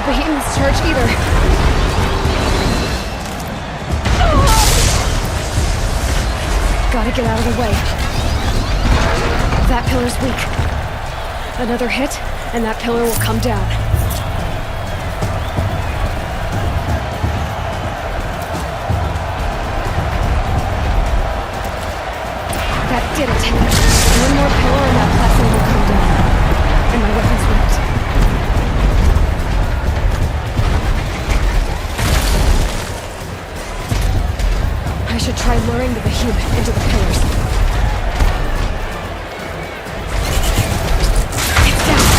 the Behemoth's charge either. Gotta get out of the way. That pillar's weak. Another hit, and that pillar will come down. That did it. One more pillar and that platform will come down. And my weapon's ripped. I should try luring the Behemoth into the pillars. It's down!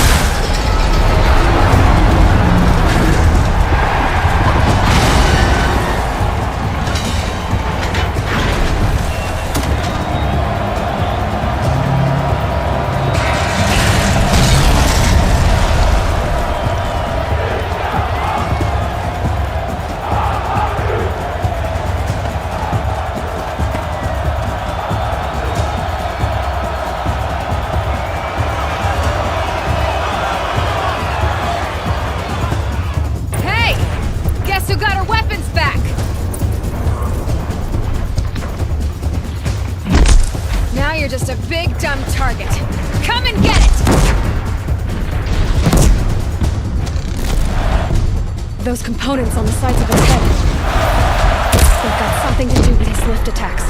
You're just a big, dumb target. Come and get it! Those components on the sides of his head. They've got something to do with his lift attacks.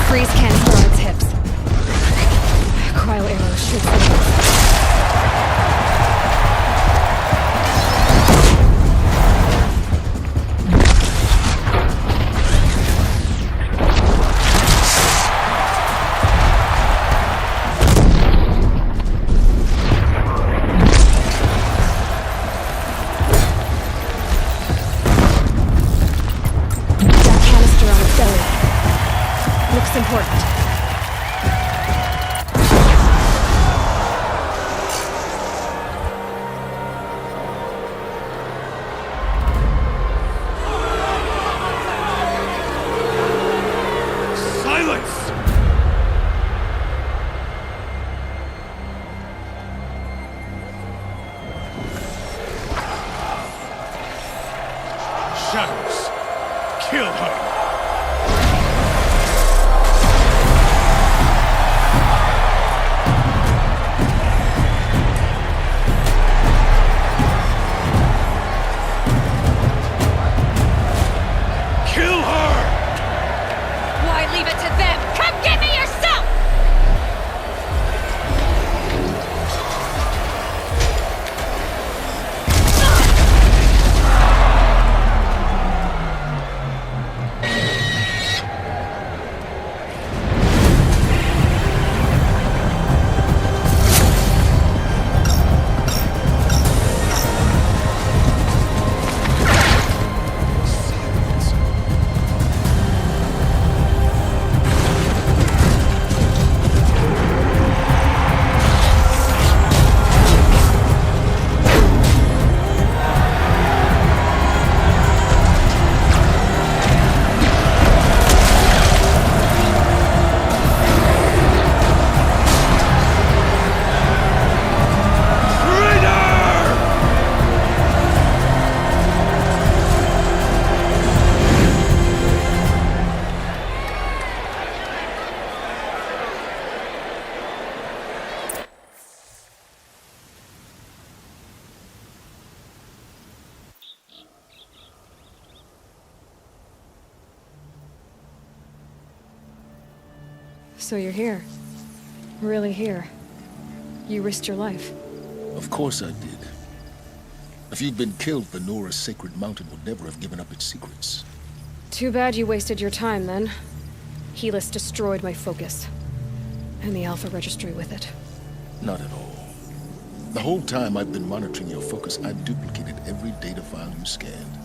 Freeze canister on its hips. Cryo arrows shoot through. That canister on its belly. Looks important. Silence! Shadows, kill her! Leave it to them! Come get me yourself! So you're here. Really here. You risked your life. Of course I did. If you'd been killed, the Nora's sacred mountain would never have given up its secrets. Too bad you wasted your time, then. Helis destroyed my focus. And the Alpha Registry with it. Not at all. The whole time I've been monitoring your focus, I've duplicated every data file you scanned.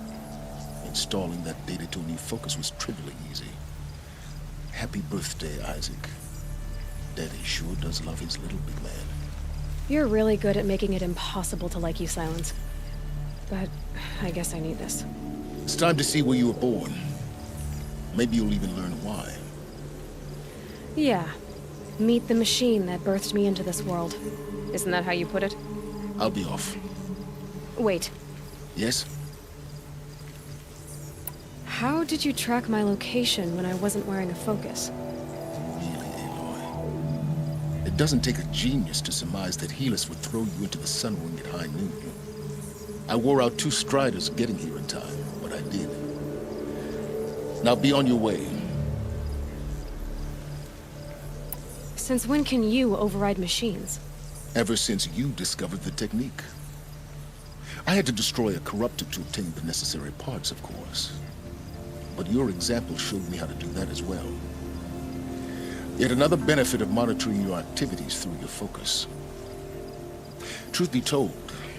Installing that data to a new focus was trivially easy. Happy birthday, Isaac. Daddy sure does love his little big man. You're really good at making it impossible to like you, Silence. But I guess I need this. It's time to see where you were born. Maybe you'll even learn why. Yeah. Meet the machine that birthed me into this world. Isn't that how you put it? I'll be off. Wait. Yes? How did you track my location when I wasn't wearing a focus? Really, Aloy? It doesn't take a genius to surmise that Helis would throw you into the sun ring at high noon. I wore out 2 striders getting here in time, but I did. Now be on your way. Since when can you override machines? Ever since you discovered the technique. I had to destroy a corruptor to obtain the necessary parts, of course. But your example showed me how to do that as well. Yet another benefit of monitoring your activities through your focus. Truth be told,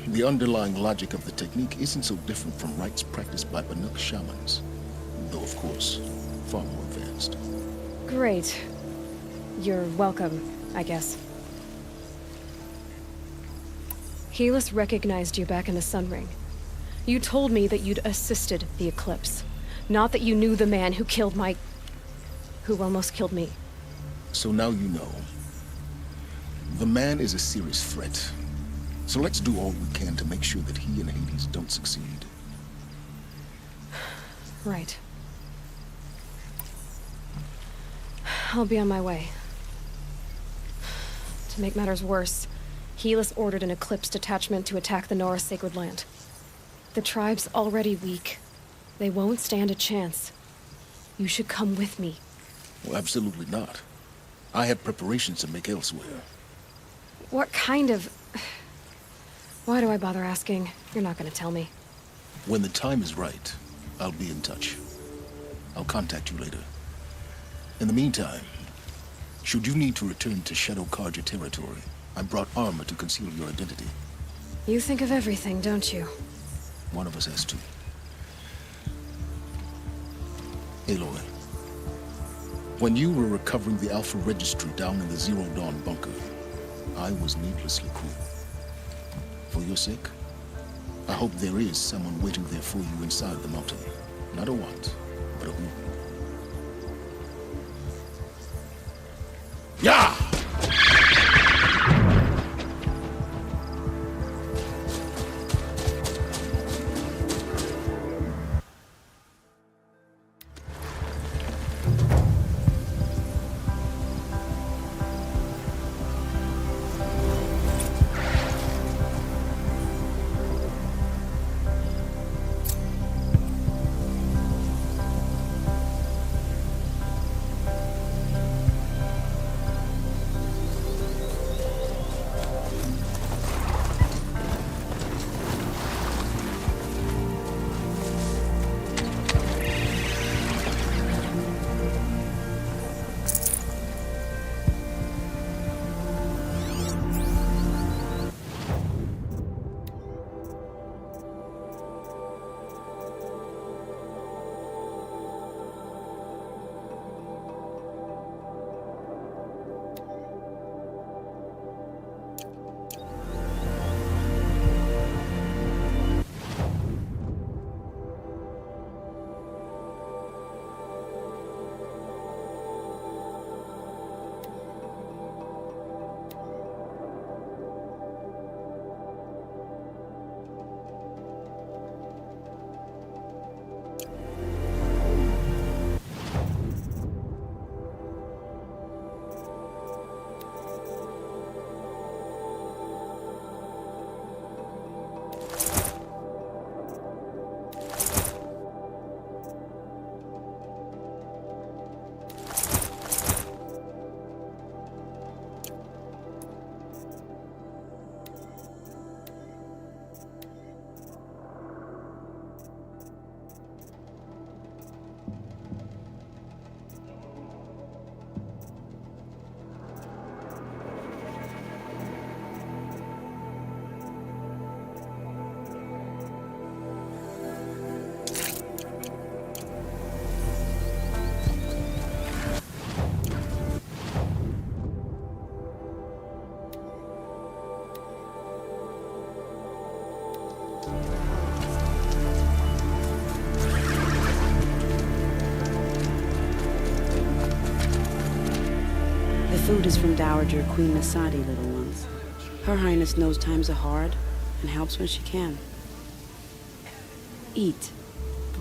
the underlying logic of the technique isn't so different from rites practiced by Banuk shamans, though of course, far more advanced. Great. You're welcome, I guess. Helis recognized you back in the Sun Ring. You told me that you'd assisted the eclipse. Not that you knew the man who killed who almost killed me. So now you know. The man is a serious threat. So let's do all we can to make sure that he and Hades don't succeed. Right. I'll be on my way. To make matters worse, Helis ordered an Eclipse detachment to attack the Nora Sacred Land. The tribe's already weak. They won't stand a chance. You should come with me. Well, absolutely not. I have preparations to make elsewhere. What kind of... Why do I bother asking? You're not gonna tell me. When the time is right, I'll be in touch. I'll contact you later. In the meantime, should you need to return to Shadow Karja territory, I brought armor to conceal your identity. You think of everything, don't you? One of us has to. Aloy, when you were recovering the Alpha Registry down in the Zero Dawn bunker, I was needlessly cruel. For your sake, I hope there is someone waiting there for you inside the mountain. Not a what, but a who. Yeah! food is from Dowager Queen Masadi, little ones. Her Highness knows times are hard and helps when she can. Eat.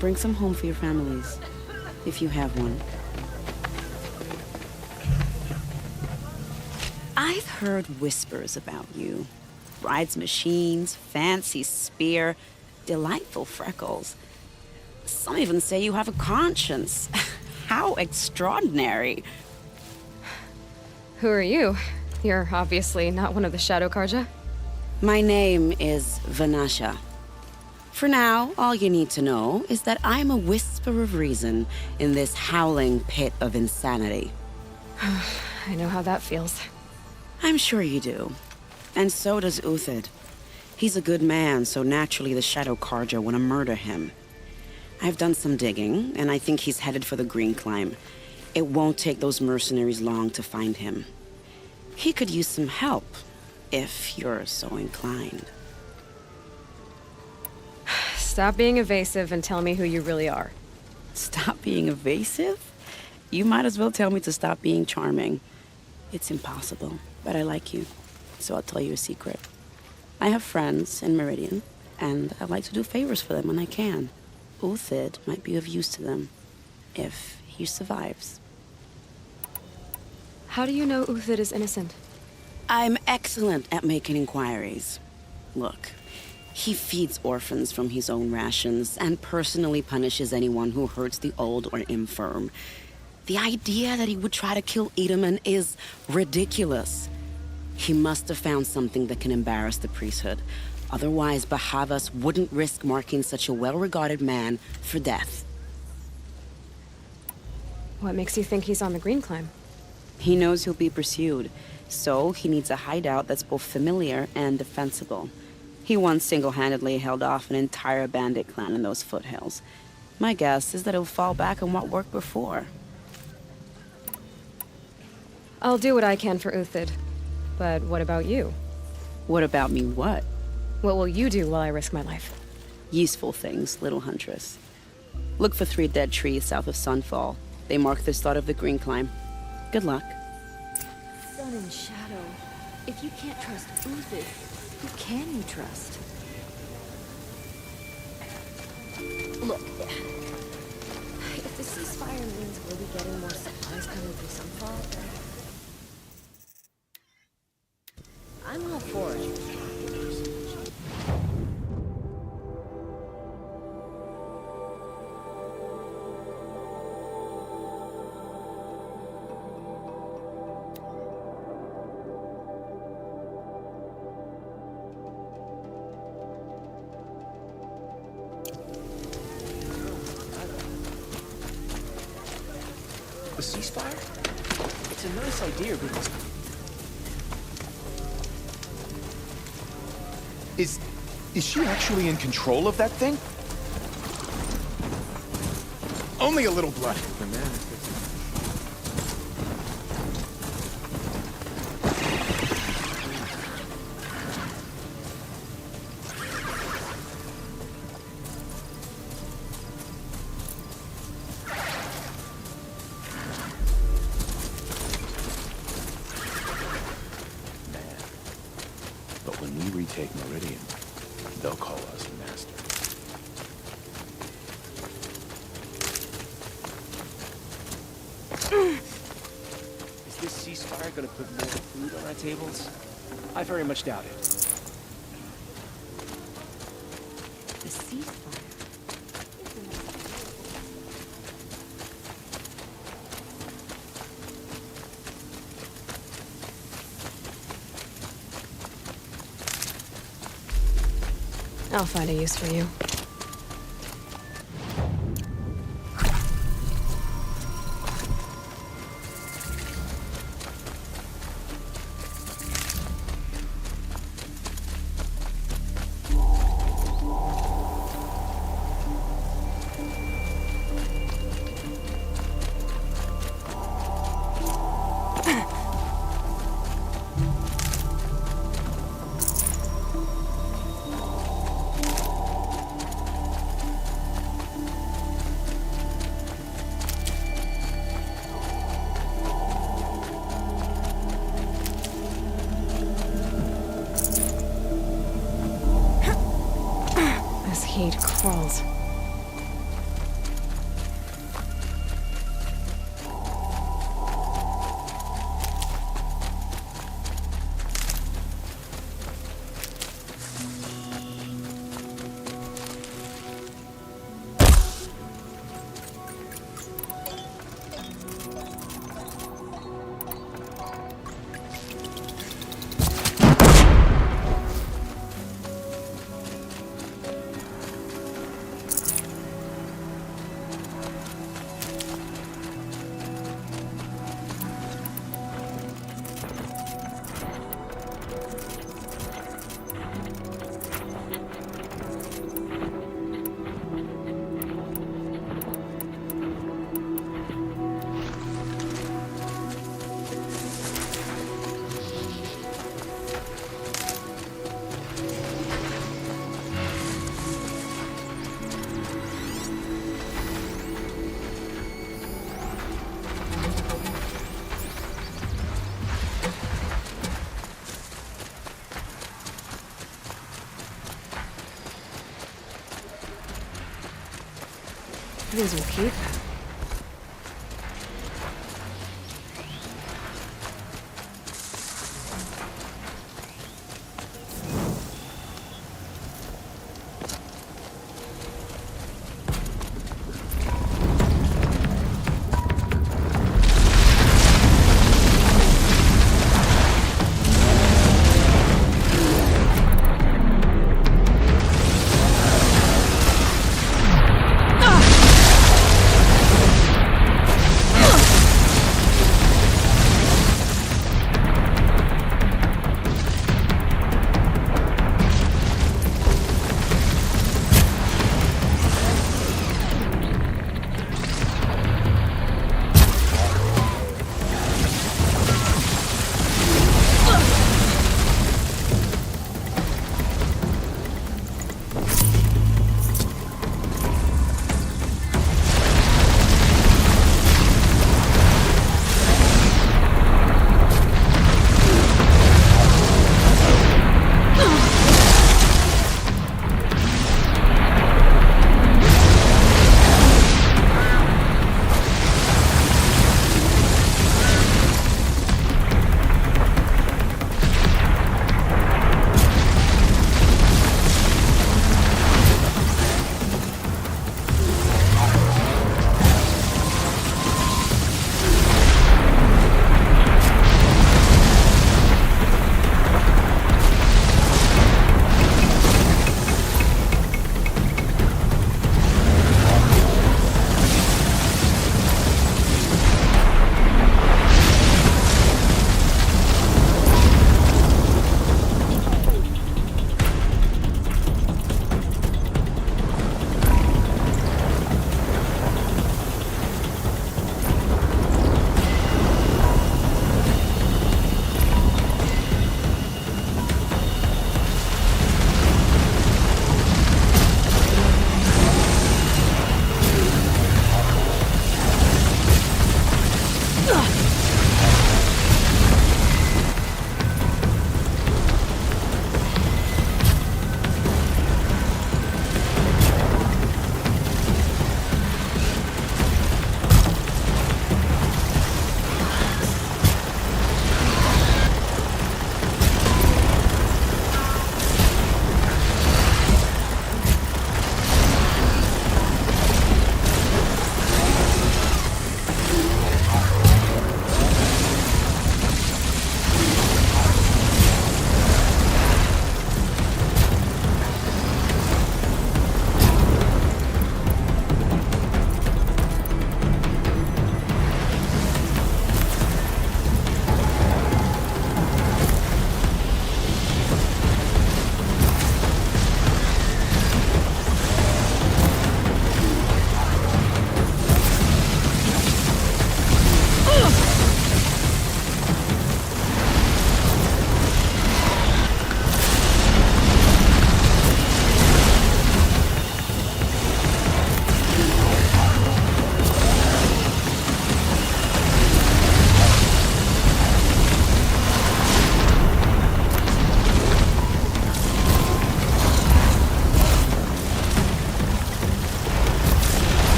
Bring some home for your families, if you have one. I've heard whispers about you. Rides machines, fancy spear, delightful freckles. Some even say you have a conscience. How extraordinary. Who are you? You're obviously not one of the Shadow Karja. My name is Vanasha. For now, all you need to know is that I'm a whisper of reason in this howling pit of insanity. I know how that feels. I'm sure you do. And so does Uthid. He's a good man, so naturally the Shadow Karja want to murder him. I've done some digging, and I think he's headed for the Green Climb. It won't take those mercenaries long to find him. He could use some help, if you're so inclined. Stop being evasive and tell me who you really are. Stop being evasive? You might as well tell me to stop being charming. It's impossible, but I like you, so I'll tell you a secret. I have friends in Meridian, and I like to do favors for them when I can. Uthid might be of use to them, if he survives. How do you know Uthid is innocent? I'm excellent at making inquiries. Look, he feeds orphans from his own rations and personally punishes anyone who hurts the old or infirm. The idea that he would try to kill Edaman is ridiculous. He must have found something that can embarrass the priesthood. Otherwise, Bahavas wouldn't risk marking such a well-regarded man for death. What makes you think he's on the Green Climb? He knows he'll be pursued, so he needs a hideout that's both familiar and defensible. He once single-handedly held off an entire bandit clan in those foothills. My guess is that he'll fall back on what worked before. I'll do what I can for Uthid. But what about you? What about me what? What will you do while I risk my life? Useful things, little huntress. Look for 3 dead trees south of Sunfall. They mark the start of the Green Climb. Good luck. Sun and Shadow. If you can't trust Uthid, who can you trust? Look, if the ceasefire means we'll be getting more supplies coming through Sunfall, I'm all for it. The ceasefire? It's a nice idea, but Is she actually in control of that thing? Only a little blood. But when we retake Meridian, they'll call us Master. Is this ceasefire gonna put more food on our tables? I very much doubt it. The ceasefire. I'll find a use for you. these will keep.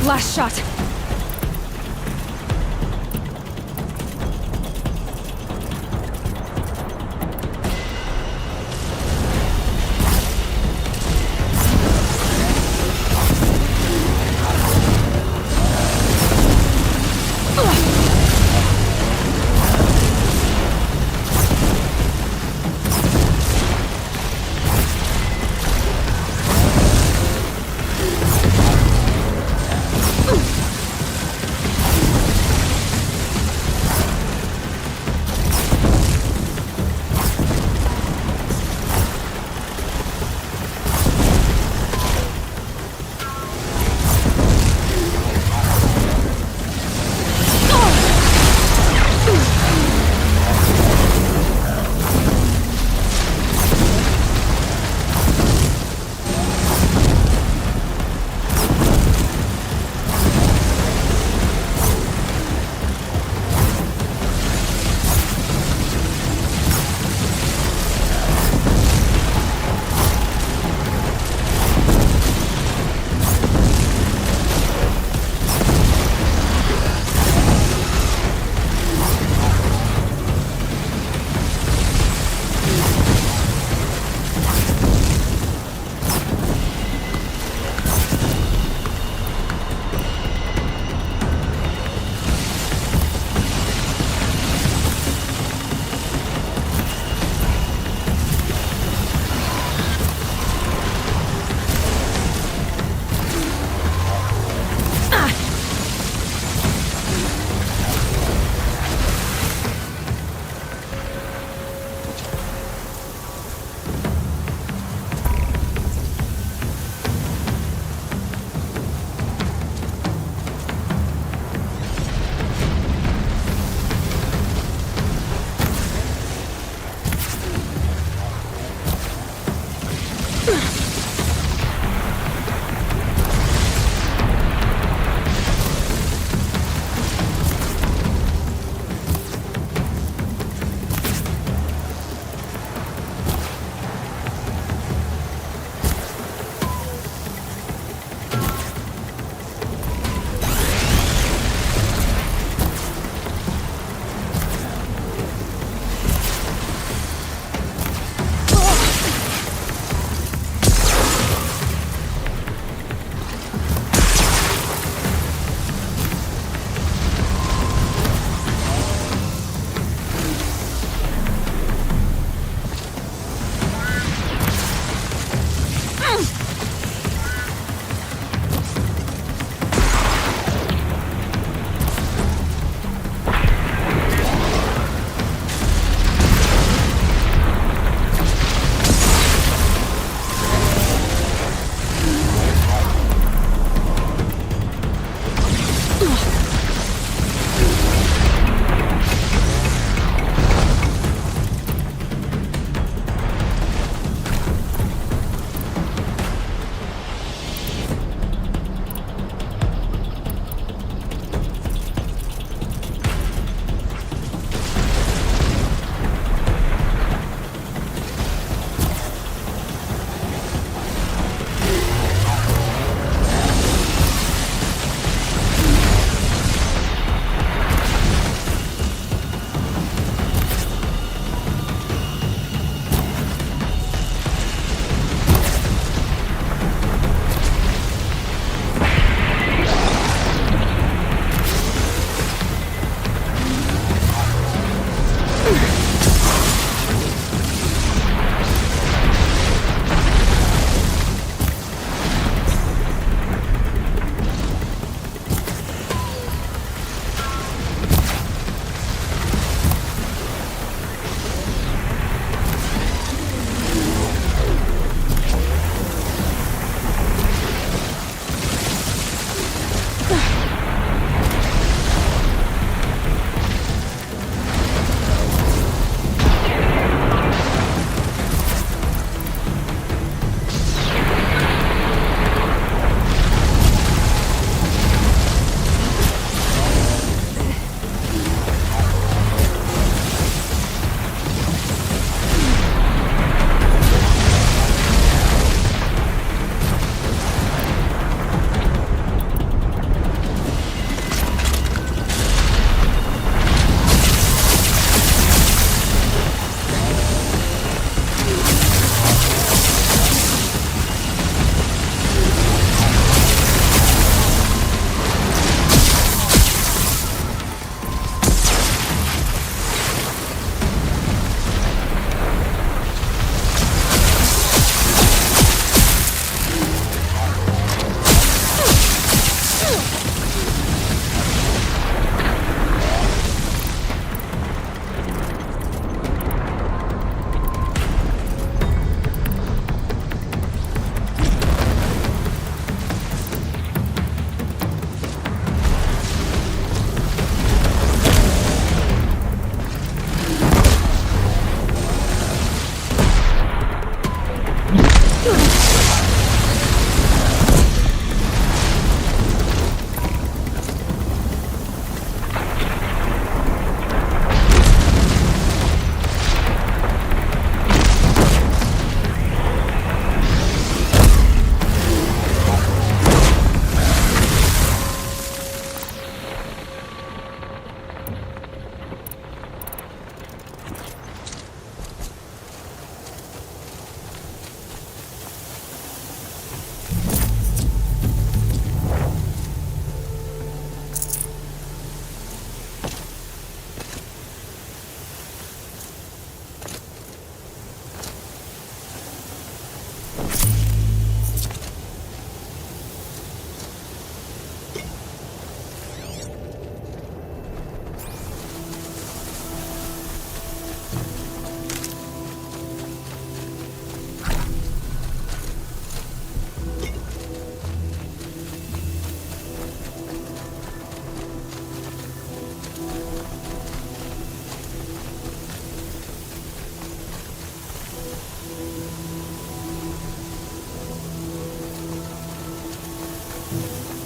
Last shot.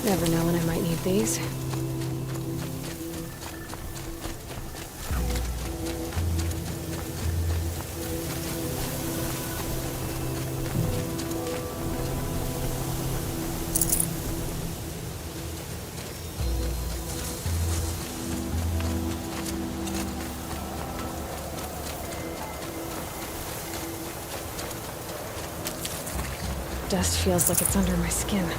Never know when I might need these. Dust feels like it's under my skin.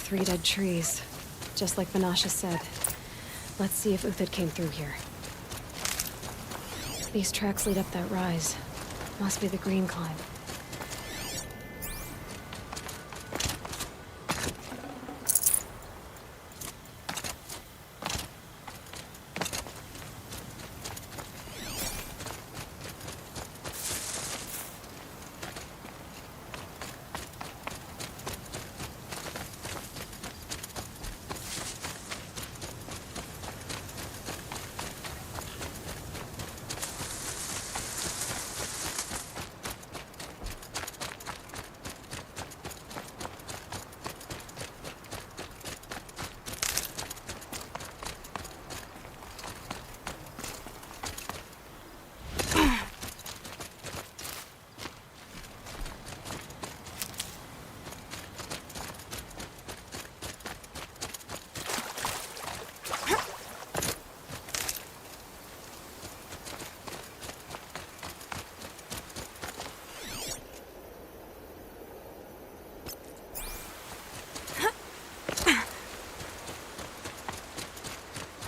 Three dead trees, just like Vanasha said. Let's see if Uthid came through here. These tracks lead up that rise. Must be the green climb.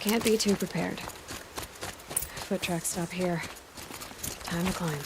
Can't be too prepared. Foot tracks stop here. Time to climb.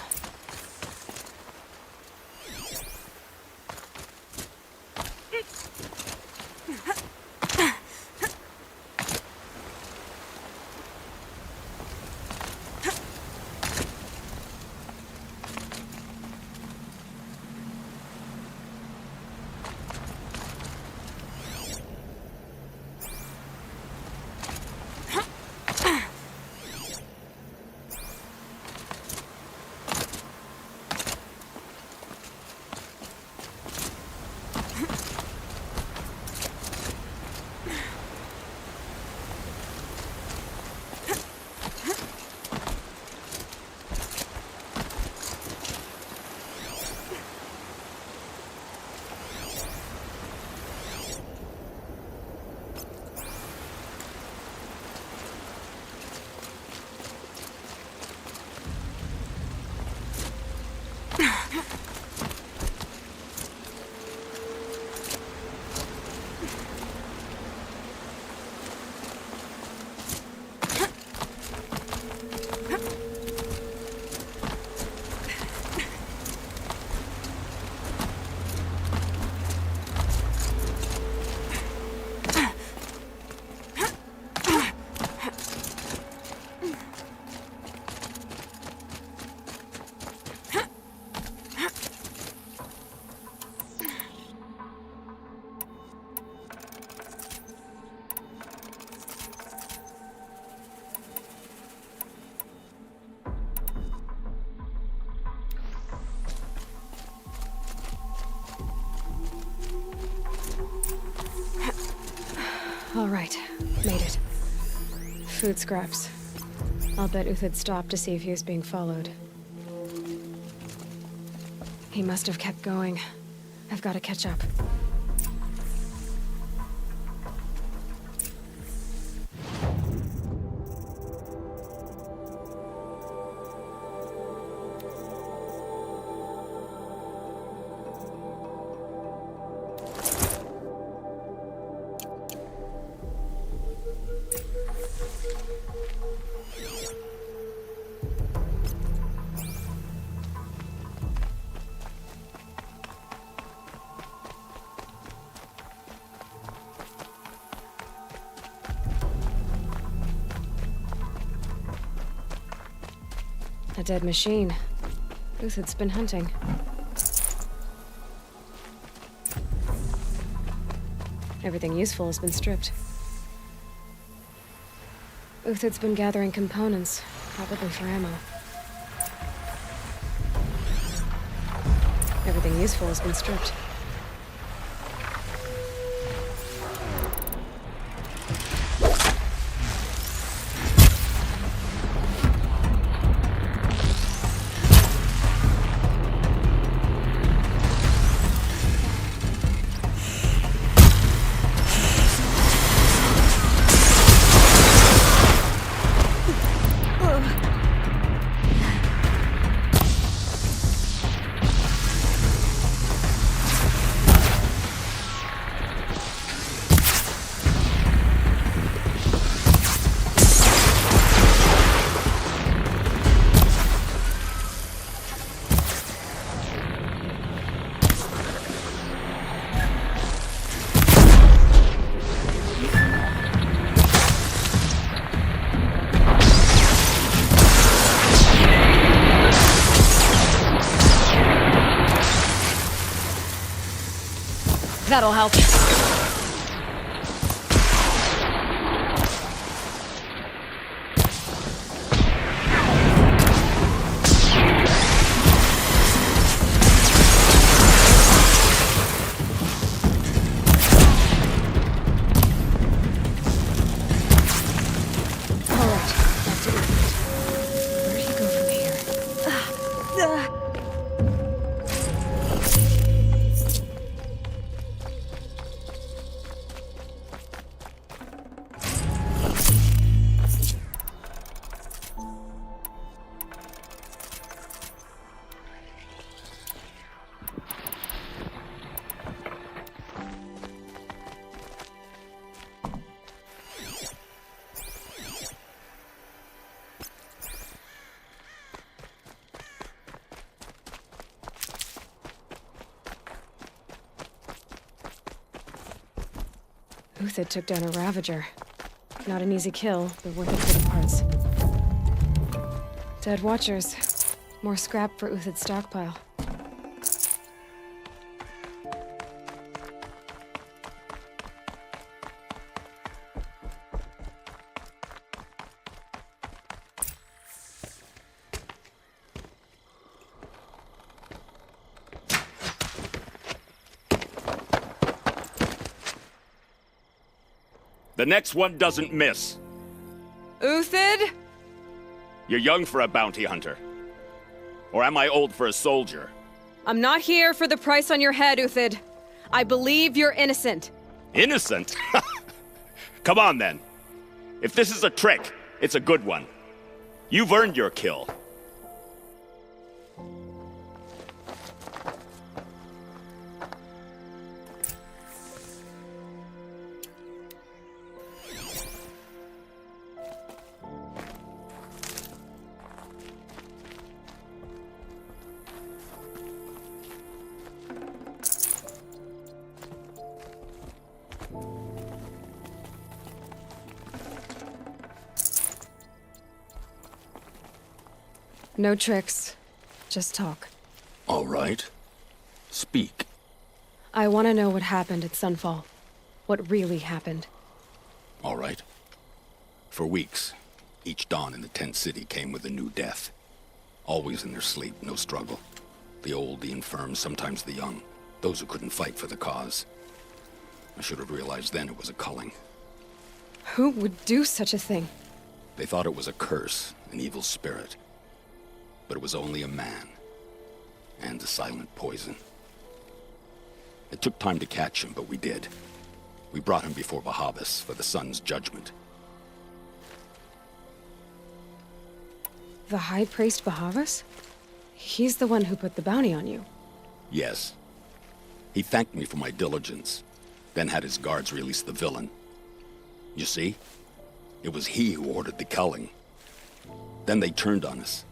All right, made it. Food scraps. I'll bet Uthid stopped to see if he was being followed. He must have kept going. I've got to catch up. A dead machine. Uthid's been hunting. Everything useful has been stripped. Uthid's been gathering components, probably for ammo. Everything useful has been stripped. That'll help. Uthid took down a Ravager. Not an easy kill, but worth it for the parts. Dead Watchers. More scrap for Uthid's stockpile. The next one doesn't miss. Uthid? You're young for a bounty hunter. Or am I old for a soldier? I'm not here for the price on your head, Uthid. I believe you're innocent. Innocent? Come on, then. If this is a trick, it's a good one. You've earned your kill. No tricks. Just talk. All right. Speak. I want to know what happened at Sunfall. What really happened. All right. For weeks, each dawn in the tent city came with a new death. Always in their sleep, no struggle. The old, the infirm, sometimes the young. Those who couldn't fight for the cause. I should have realized then it was a culling. Who would do such a thing? They thought it was a curse, an evil spirit. But it was only a man. And a silent poison. It took time to catch him, but we did. We brought him before Bahavas for the sun's judgment. The High Priest Bahavas? He's the one who put the bounty on you. Yes. He thanked me for my diligence, then had his guards release the villain. You see? It was he who ordered the culling. Then they turned on us.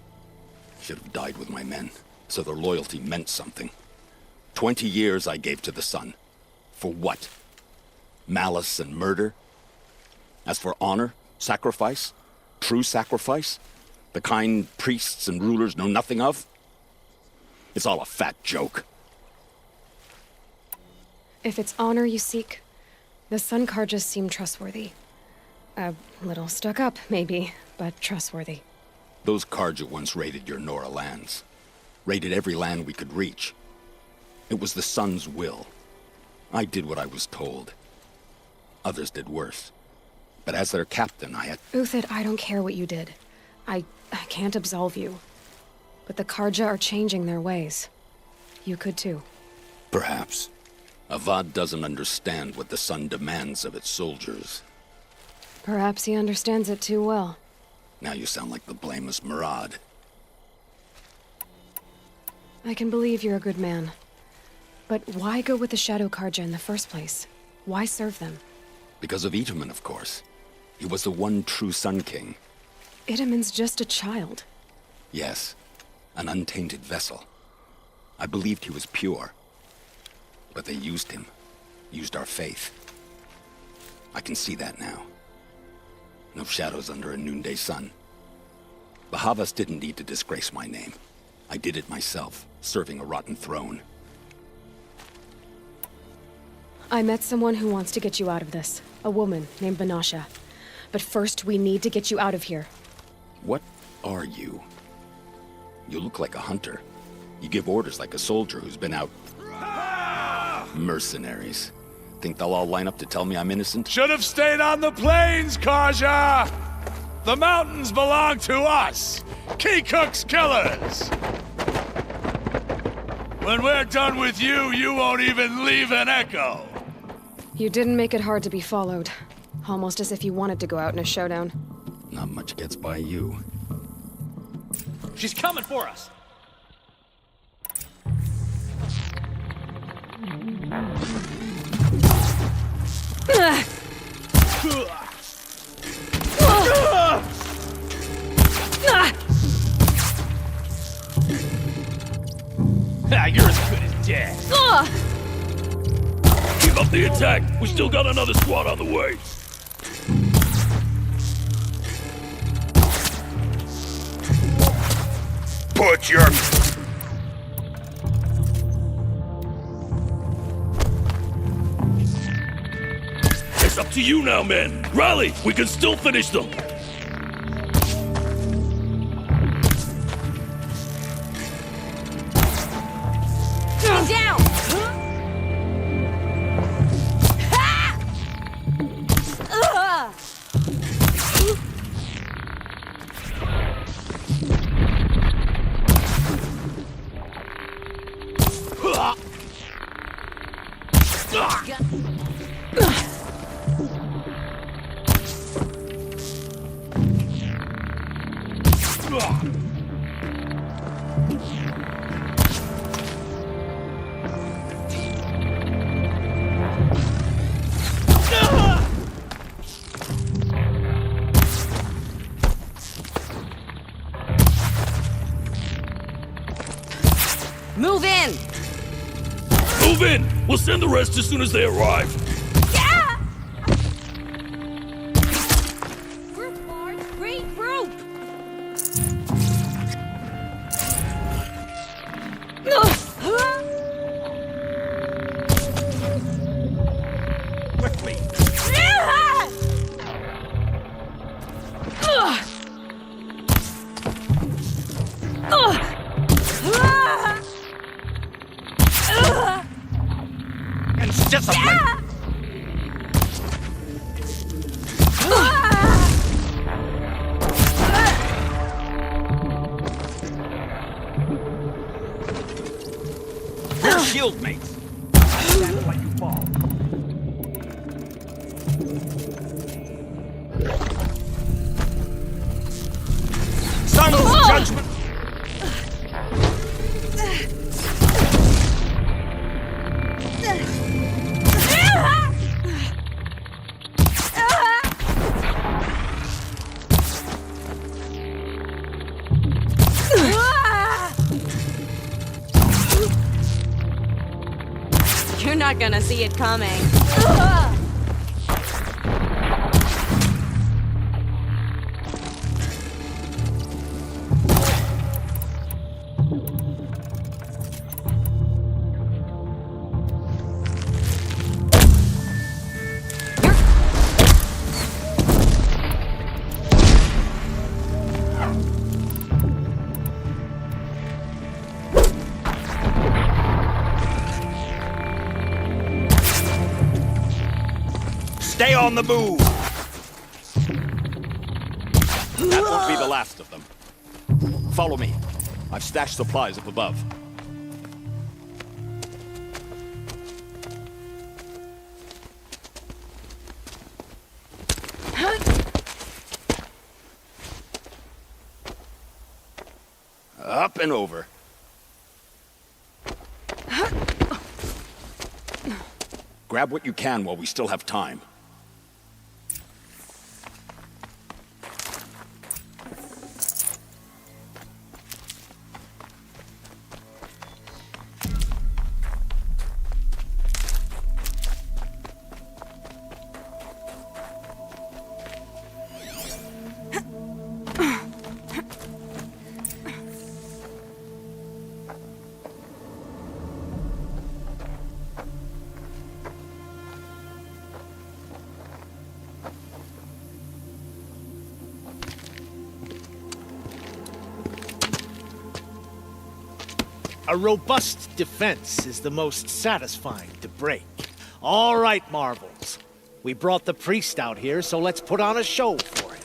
Should have died with my men, so their loyalty meant something. 20 years I gave to the sun. For what? Malice and murder? As for honor, sacrifice, true sacrifice, the kind priests and rulers know nothing of? It's all a fat joke. If it's honor you seek, the Sun Karjas seem trustworthy. A little stuck up, maybe, but trustworthy. Those Karja once raided your Nora lands. Raided every land we could reach. It was the sun's will. I did what I was told. Others did worse. But as their captain, I had... Uthid, I don't care what you did. I can't absolve you. But the Karja are changing their ways. You could too. Perhaps. Avad doesn't understand what the sun demands of its soldiers. Perhaps he understands it too well. Now you sound like the blameless Murad. I can believe you're a good man. But why go with the Shadow Karja in the first place? Why serve them? Because of Itaman, of course. He was the one true Sun King. Itaman's just a child. Yes, an untainted vessel. I believed he was pure. But they used him. Used our faith. I can see that now. No shadows under a noonday sun. Bahavas didn't need to disgrace my name. I did it myself, serving a rotten throne. I met someone who wants to get you out of this. A woman named Banasha. But first, we need to get you out of here. What are you? You look like a hunter. You give orders like a soldier who's been out... Mercenaries. Think they'll all line up to tell me I'm innocent? Should have stayed on the plains, Kaja! The mountains belong to us! Keycook's killers! When we're done with you, you won't even leave an echo! You didn't make it hard to be followed. Almost as if you wanted to go out in a showdown. Not much gets by you. She's coming for us! You're as good as dead. Give up the attack. We still got another squad on the way. Put your... It's up to you now, men. Rally! We can still finish them. Down! Move in! Move in! We'll send the rest as soon as they arrive. Yeah! Group, Marge! Regroup! Quickly! And discipline! We're shield mates. Stand like you fall. Sun's judgment. You're not gonna see it coming. Stay on the move! That won't be the last of them. Follow me. I've stashed supplies up above. Up and over. Grab what you can while we still have time. A robust defense is the most satisfying to break. All right, Marvels. We brought the priest out here, so let's put on a show for him.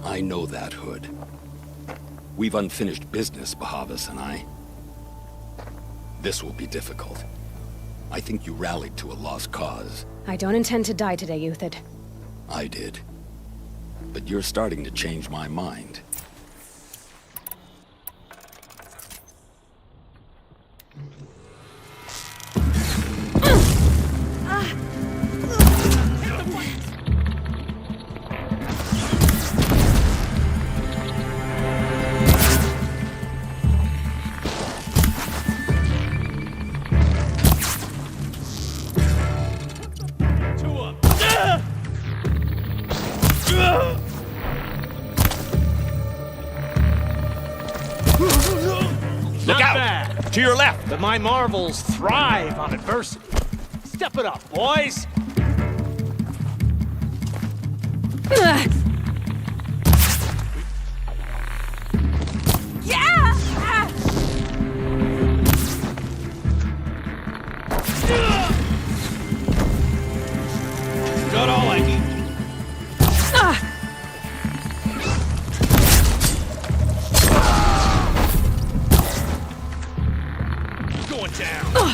I know that, Hood. We've unfinished business, Bahavas and I. This will be difficult. I think you rallied to a lost cause. I don't intend to die today, Euthyd. I did. But you're starting to change my mind. Look Not out! bad. To your left! But my marvels thrive on adversity. Step it up, boys! Got all I need. Going down.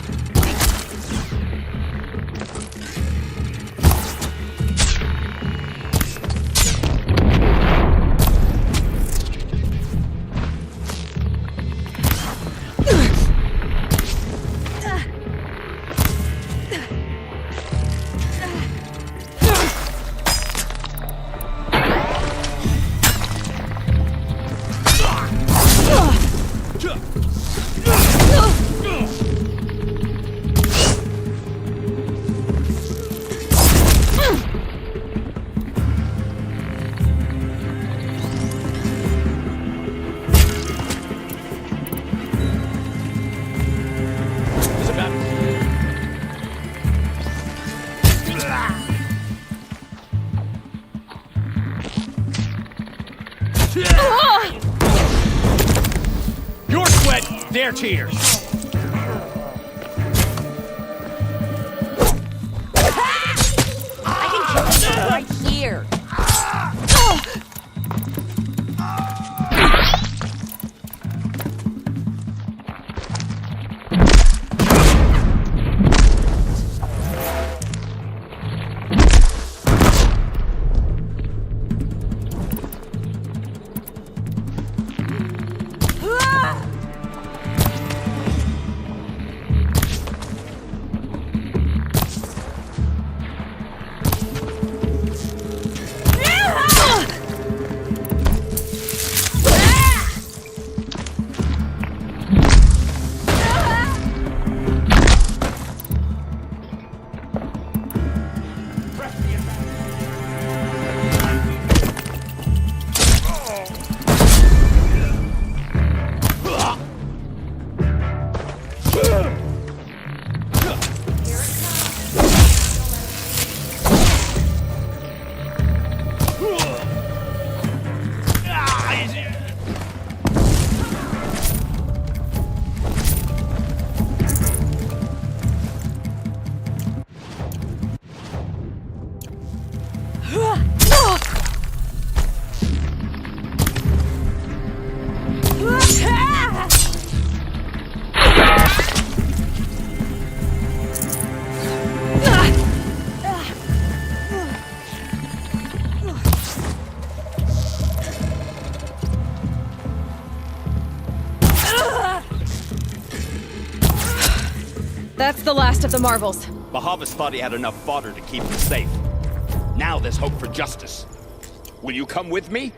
Your sweat, their tears. I can kill him right here. That's the last of the marvels. Bahavas thought he had enough fodder to keep them safe. Now there's hope for justice. Will you come with me?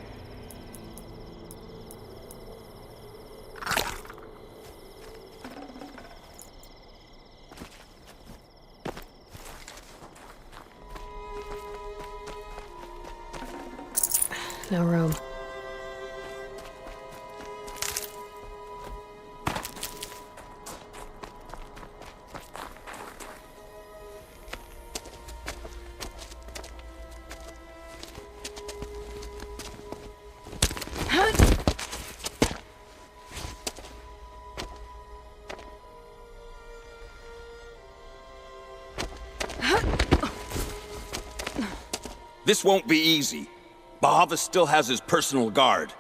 No room. This won't be easy. Bahava still has his personal guard.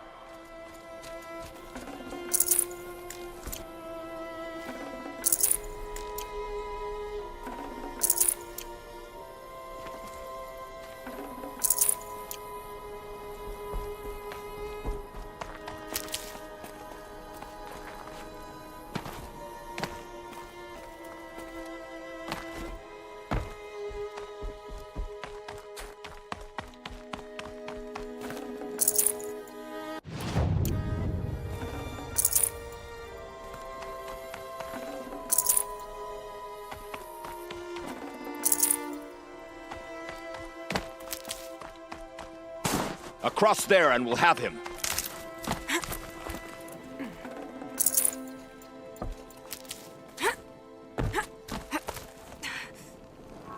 Across there and we'll have him.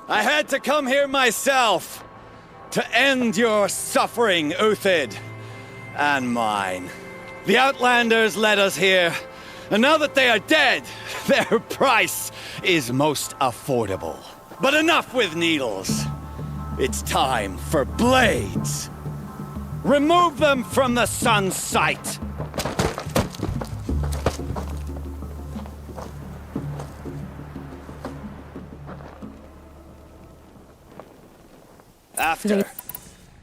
I had to come here myself to end your suffering, Uthid, and mine. The Outlanders led us here, and now that they are dead, their price is most affordable. But enough with needles. It's time for blades. Remove them from the sun's sight. After,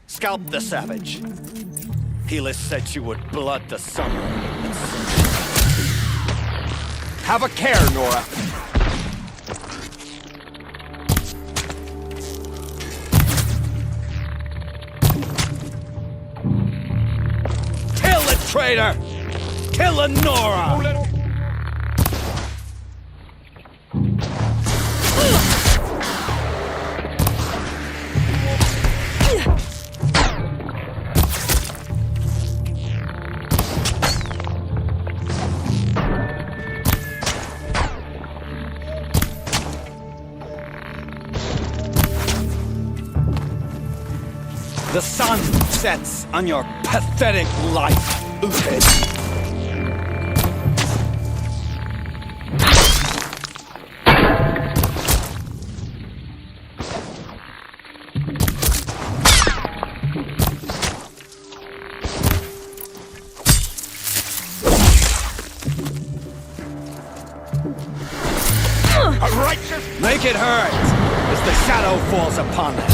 scalp the savage. Helis said she would blood the summer. Have a care, Nora. Kill the traitor! Kill a Nora! The sun sets on your pathetic life, Uthid. Make it hurt as the shadow falls upon them.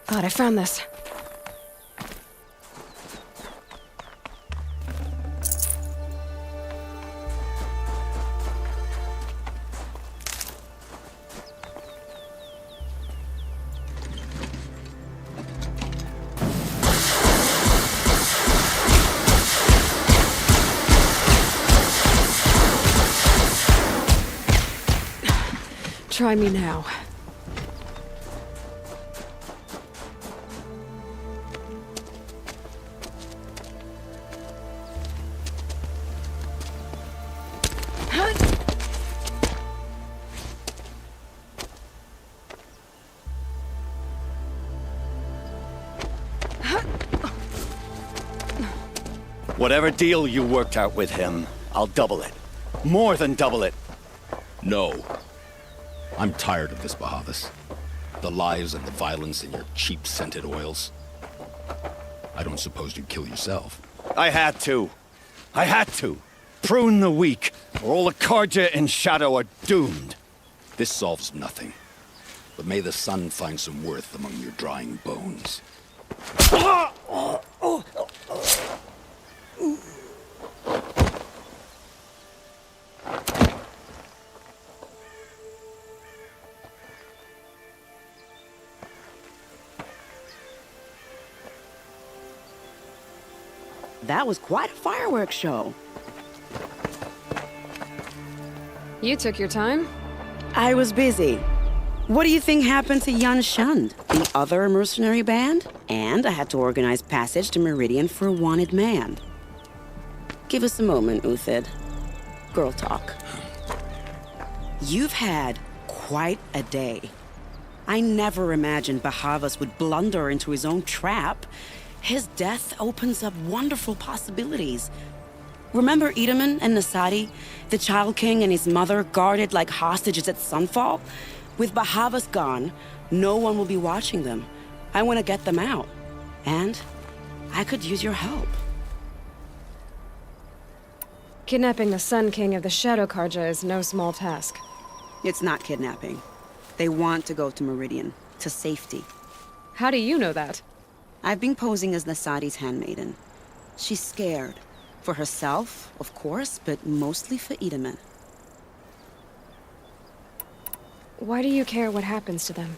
God, I found this. Try me now. Whatever deal you worked out with him, I'll double it. More than double it. No. I'm tired of this, Bahavas. The lies and the violence and your cheap scented oils. I don't suppose you'd kill yourself. I had to. I had to. Prune the weak, or all the Karja in shadow are doomed. This solves nothing. But may the sun find some worth among your drying bones. That was quite a fireworks show. You took your time? I was busy. What do you think happened to Yan Shund, the other mercenary band? And I had to organize passage to Meridian for a wanted man. Give us a moment, Uthid. Girl talk. You've had quite a day. I never imagined Bahavas would blunder into his own trap. His death opens up wonderful possibilities. Remember Edaman and Nasadi? The Child King and his mother guarded like hostages at Sunfall? With Bahavas gone, no one will be watching them. I want to get them out. And I could use your help. Kidnapping the Sun King of the Shadow Karja is no small task. It's not kidnapping. They want to go to Meridian, to safety. How do you know that? I've been posing as Nasadi's handmaiden. She's scared. For herself, of course, but mostly for Edaman. Why do you care what happens to them?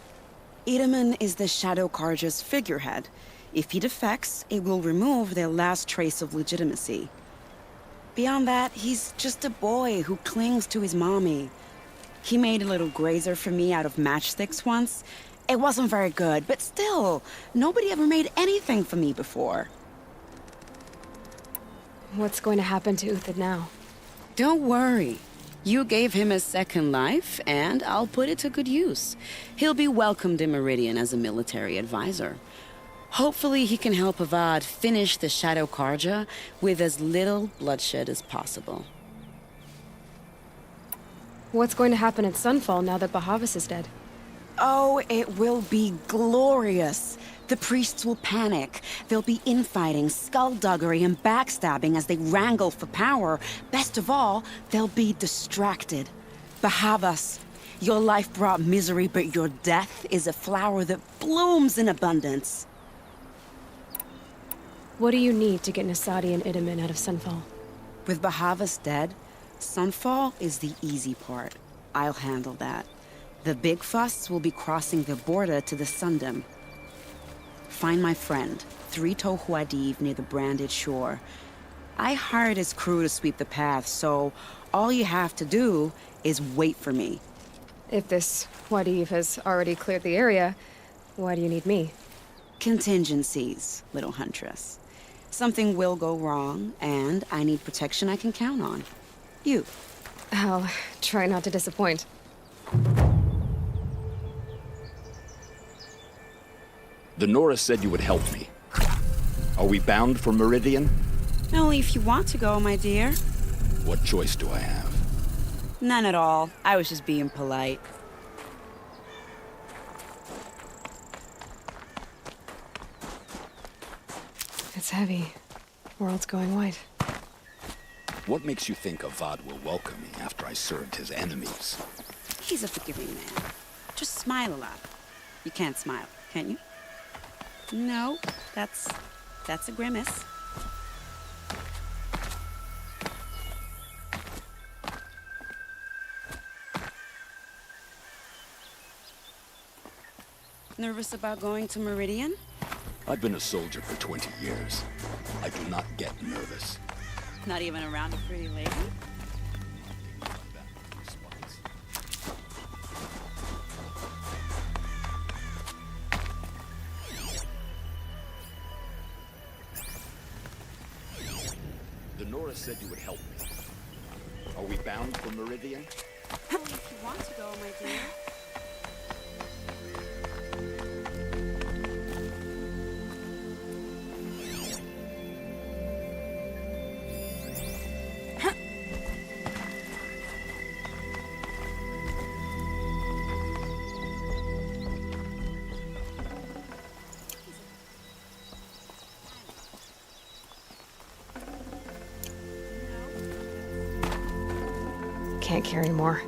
Edaman is the Shadow Karja's figurehead. If he defects, it will remove their last trace of legitimacy. Beyond that, he's just a boy who clings to his mommy. He made a little grazer for me out of matchsticks once. It wasn't very good, but still, nobody ever made anything for me before. What's going to happen to Uthid now? Don't worry. You gave him a second life, and I'll put it to good use. He'll be welcomed in Meridian as a military advisor. Hopefully he can help Avad finish the Shadow Karja with as little bloodshed as possible. What's going to happen at Sunfall now that Bahavas is dead? Oh, it will be glorious. The priests will panic. There'll be infighting, skullduggery, and backstabbing as they wrangle for power. Best of all, they'll be distracted. Bahavas, your life brought misery, but your death is a flower that blooms in abundance. What do you need to get Nasadi and Edaman out of Sunfall? With Bahavas dead, Sunfall is the easy part. I'll handle that. The big fuss will be crossing the border to the Sundom. Find my friend, Three-Toe Huadiv, near the branded shore. I hired his crew to sweep the path, so all you have to do is wait for me. If this Huadiv has already cleared the area, why do you need me? Contingencies, little huntress. Something will go wrong, and I need protection I can count on. You. I'll try not to disappoint. The Nora said you would help me. Are we bound for Meridian? Only if you want to go, my dear. What choice do I have? None at all. I was just being polite. It's heavy. World's going white. What makes you think Avad will welcome me after I served his enemies? He's a forgiving man. Just smile a lot. You can't smile, can you? No, that's a grimace. Nervous about going to Meridian? I've been a soldier for 20 years. I do not get nervous. Not even around a pretty lady? The Nora said you would help me. Are we bound for Meridian? Only if you want to go, my dear. Can't carry more.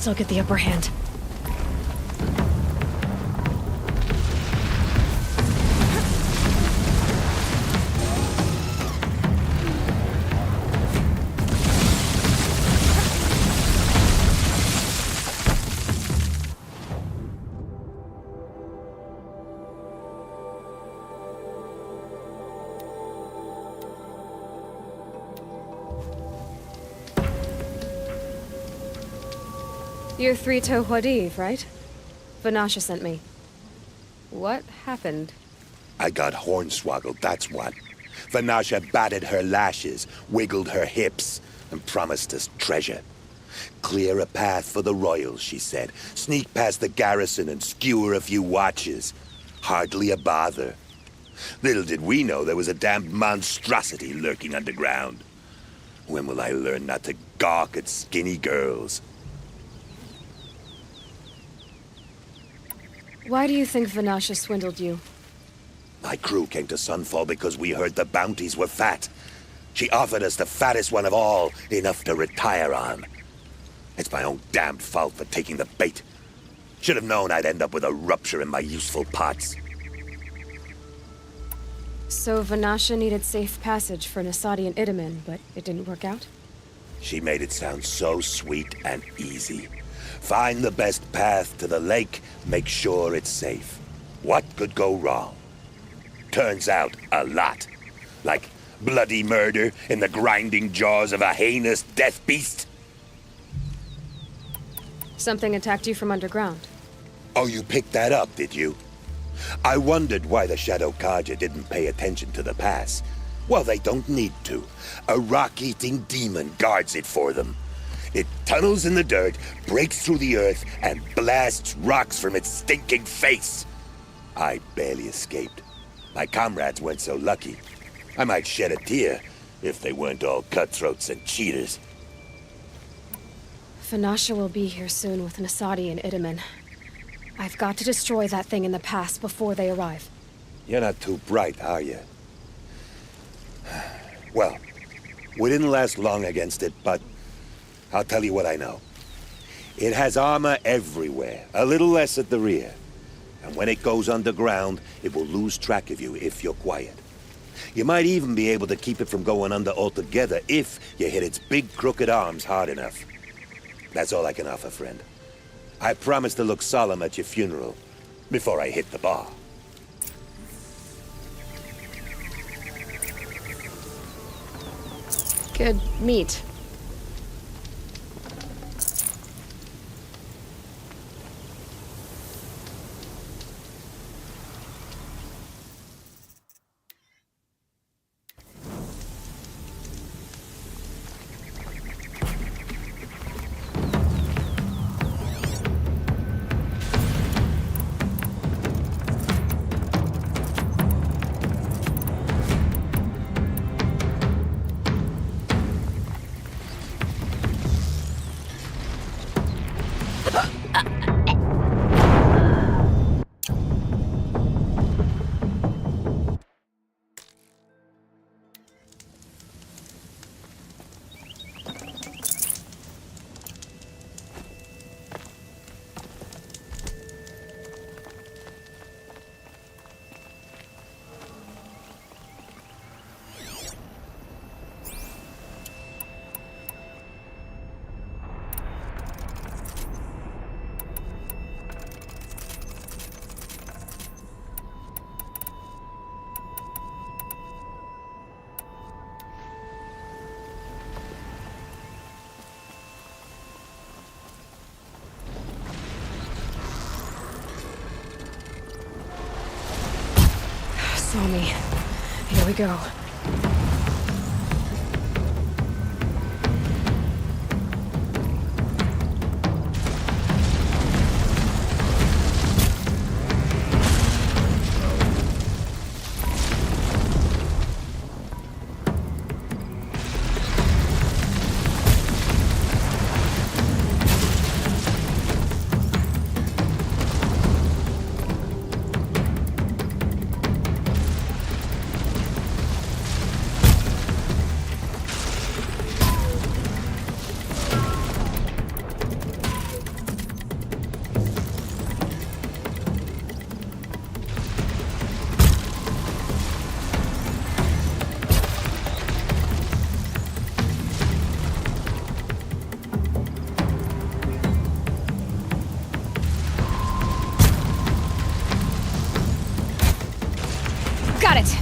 still get the upper hand. You're Three-Toe Huadiv, right? Vanasha sent me. What happened? I got hornswoggled, that's what. Vanasha batted her lashes, wiggled her hips, and promised us treasure. Clear a path for the royals, she said. Sneak past the garrison and skewer a few watches. Hardly a bother. Little did we know there was a damned monstrosity lurking underground. When will I learn not to gawk at skinny girls? Why do you think Vanasha swindled you? My crew came to Sunfall because we heard the bounties were fat. She offered us the fattest one of all, enough to retire on. It's my own damned fault for taking the bait. Should have known I'd end up with a rupture in my useful parts. So Vanasha needed safe passage for Nasadi and Idaman, but it didn't work out? She made it sound so sweet and easy. Find the best path to the lake, make sure it's safe. What could go wrong? Turns out, a lot. Like bloody murder in the grinding jaws of a heinous death beast. Something attacked you from underground. Oh, you picked that up, did you? I wondered why the Shadow Kaja didn't pay attention to the pass. Well, they don't need to. A rock-eating demon guards it for them. It tunnels in the dirt, breaks through the earth, and blasts rocks from its stinking face. I barely escaped. My comrades weren't so lucky. I might shed a tear if they weren't all cutthroats and cheaters. Vanasha will be here soon with Nasadi and Idaman. I've got to destroy that thing in the pass before they arrive. You're not too bright, are you? Well, we didn't last long against it, but I'll tell you what I know. It has armor everywhere, a little less at the rear. And when it goes underground, it will lose track of you if you're quiet. You might even be able to keep it from going under altogether if you hit its big crooked arms hard enough. That's all I can offer, friend. I promise to look solemn at your funeral before I hit the bar. Good meat. Saw me. Here we go. Got it.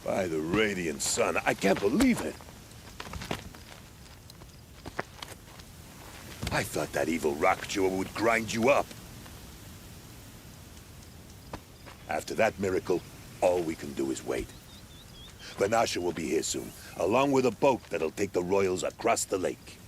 By the radiant sun, I can't believe it. I thought that evil rock jewel would grind you up. After that miracle, all we can do is wait. Vanasha will be here soon, along with a boat that'll take the royals across the lake.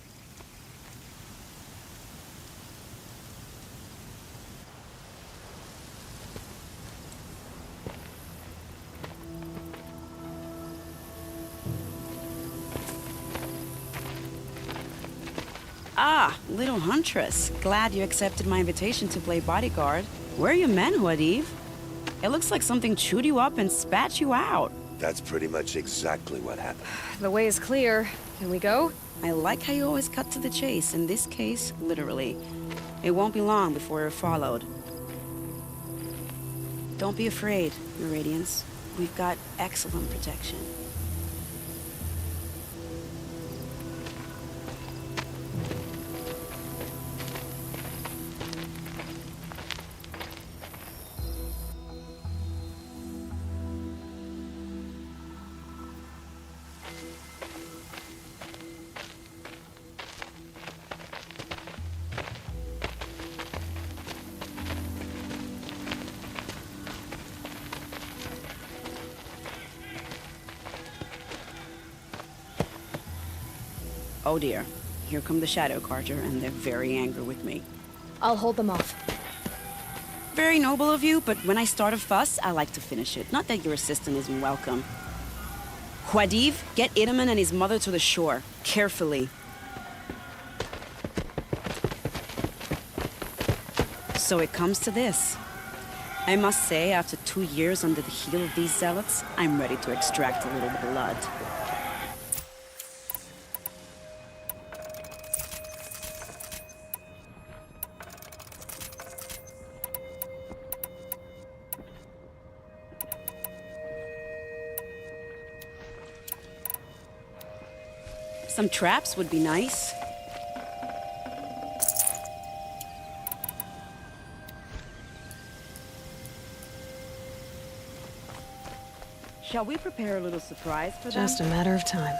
Ah, little huntress. Glad you accepted my invitation to play bodyguard. Where are your men, Huadiv? It looks like something chewed you up and spat you out. That's pretty much exactly what happened. The way is clear. Can we go? I like how you always cut to the chase. In this case, literally. It won't be long before we're followed. Don't be afraid, Your Radiance. We've got excellent protection. Oh dear, here come the Shadow Carter, and they're very angry with me. I'll hold them off. Very noble of you, but when I start a fuss, I like to finish it. Not that your assistant isn't welcome. Huadiv, get Itaman and his mother to the shore. Carefully. So it comes to this. I must say, after 2 years under the heel of these zealots, I'm ready to extract a little blood. Some traps would be nice. Shall we prepare a little surprise for them? Just a matter of time.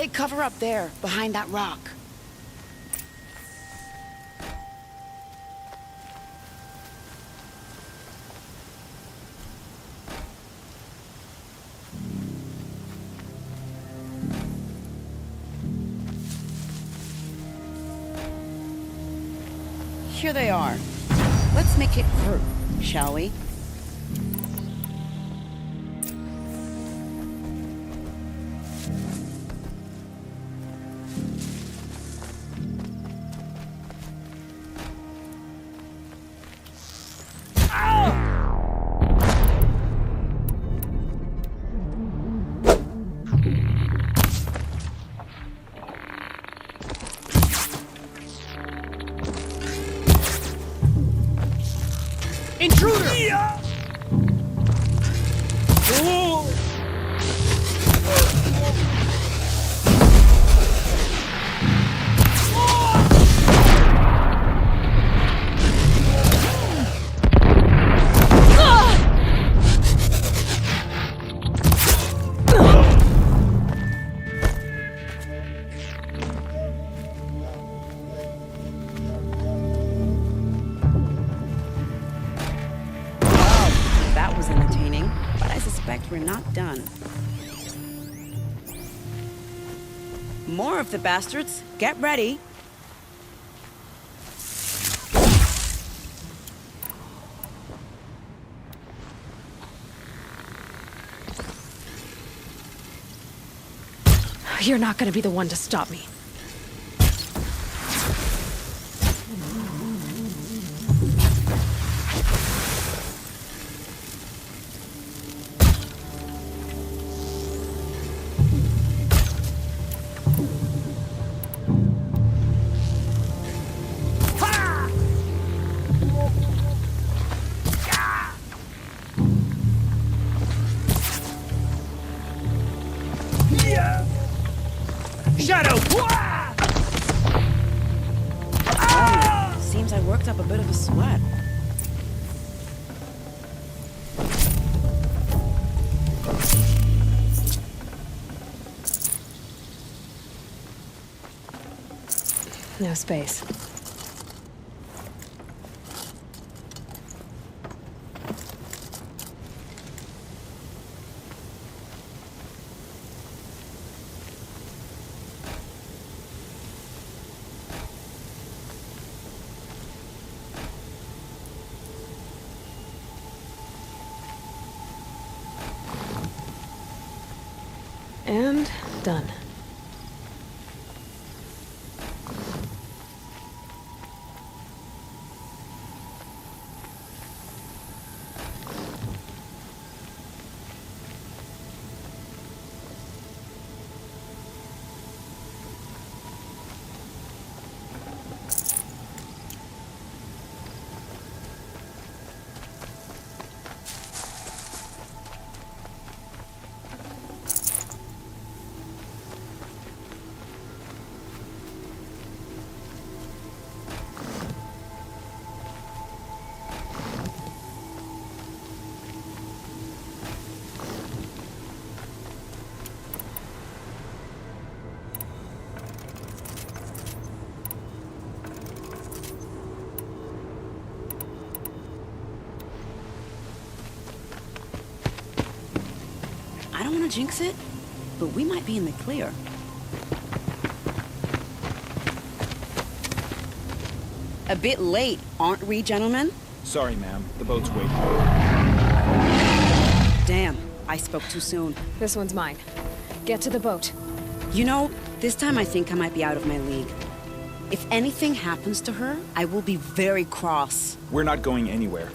Take cover up there, behind that rock. Here they are. Let's make it hurt, shall we? We're not done. More of the bastards. Get ready. You're not gonna be the one to stop me. Seems I worked up a bit of a sweat. No space. And done. I don't want to jinx it, but we might be in the clear. A bit late, aren't we, gentlemen? Sorry, ma'am. The boat's waiting. Damn, I spoke too soon. This one's mine. Get to the boat. You know, this time I think I might be out of my league. If anything happens to her, I will be very cross. We're not going anywhere.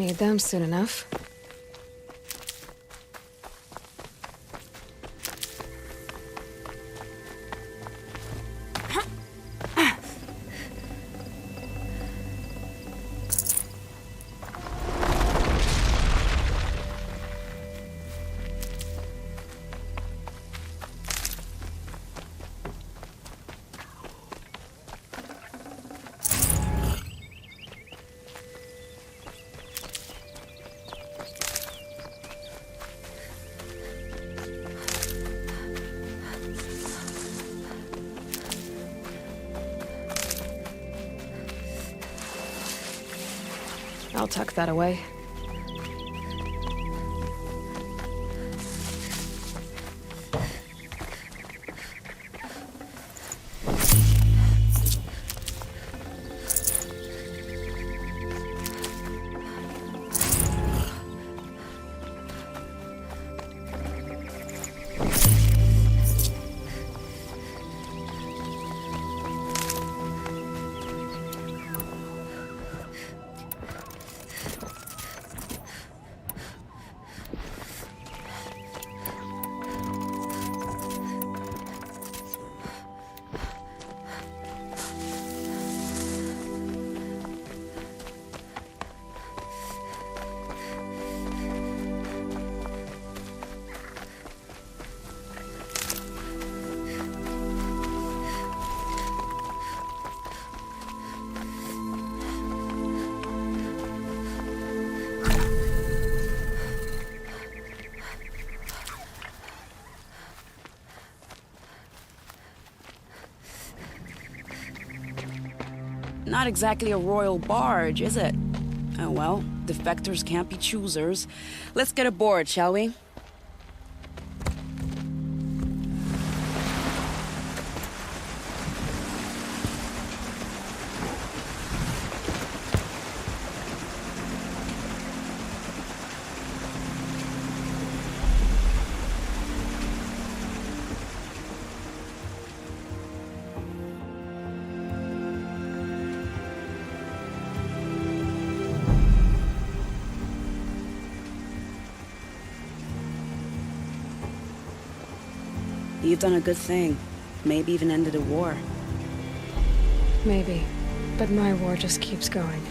Need them soon enough. I'll tuck that away. Not exactly a royal barge, is it? Oh well, defectors can't be choosers. Let's get aboard, shall we? You've done a good thing. Maybe even ended a war. Maybe. But my war just keeps going.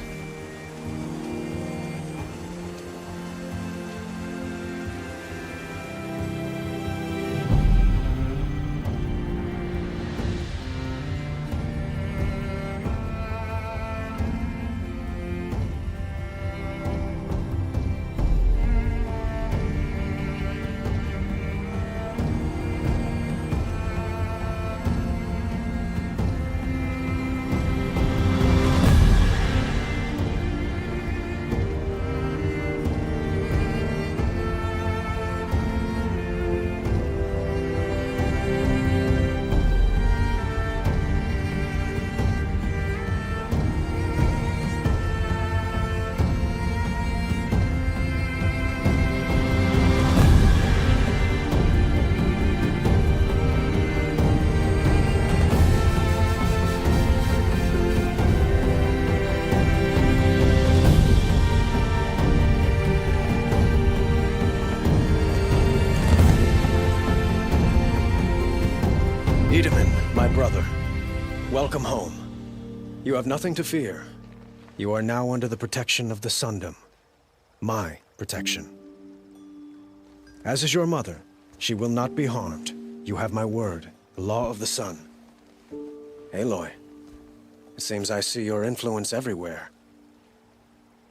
My brother, welcome home. You have nothing to fear. You are now under the protection of the Sundom. My protection. As is your mother, she will not be harmed. You have my word, the law of the sun. Aloy, it seems I see your influence everywhere.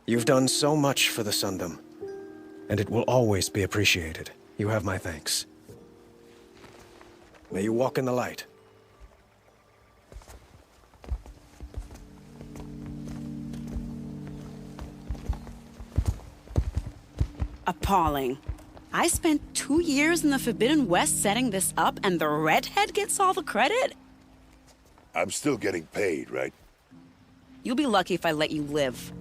You've done so much for the Sundom, and it will always be appreciated. You have my thanks. May you walk in the light. Appalling. I spent 2 years in the Forbidden West setting this up, and the redhead gets all the credit? I'm still getting paid, right? You'll be lucky if I let you live.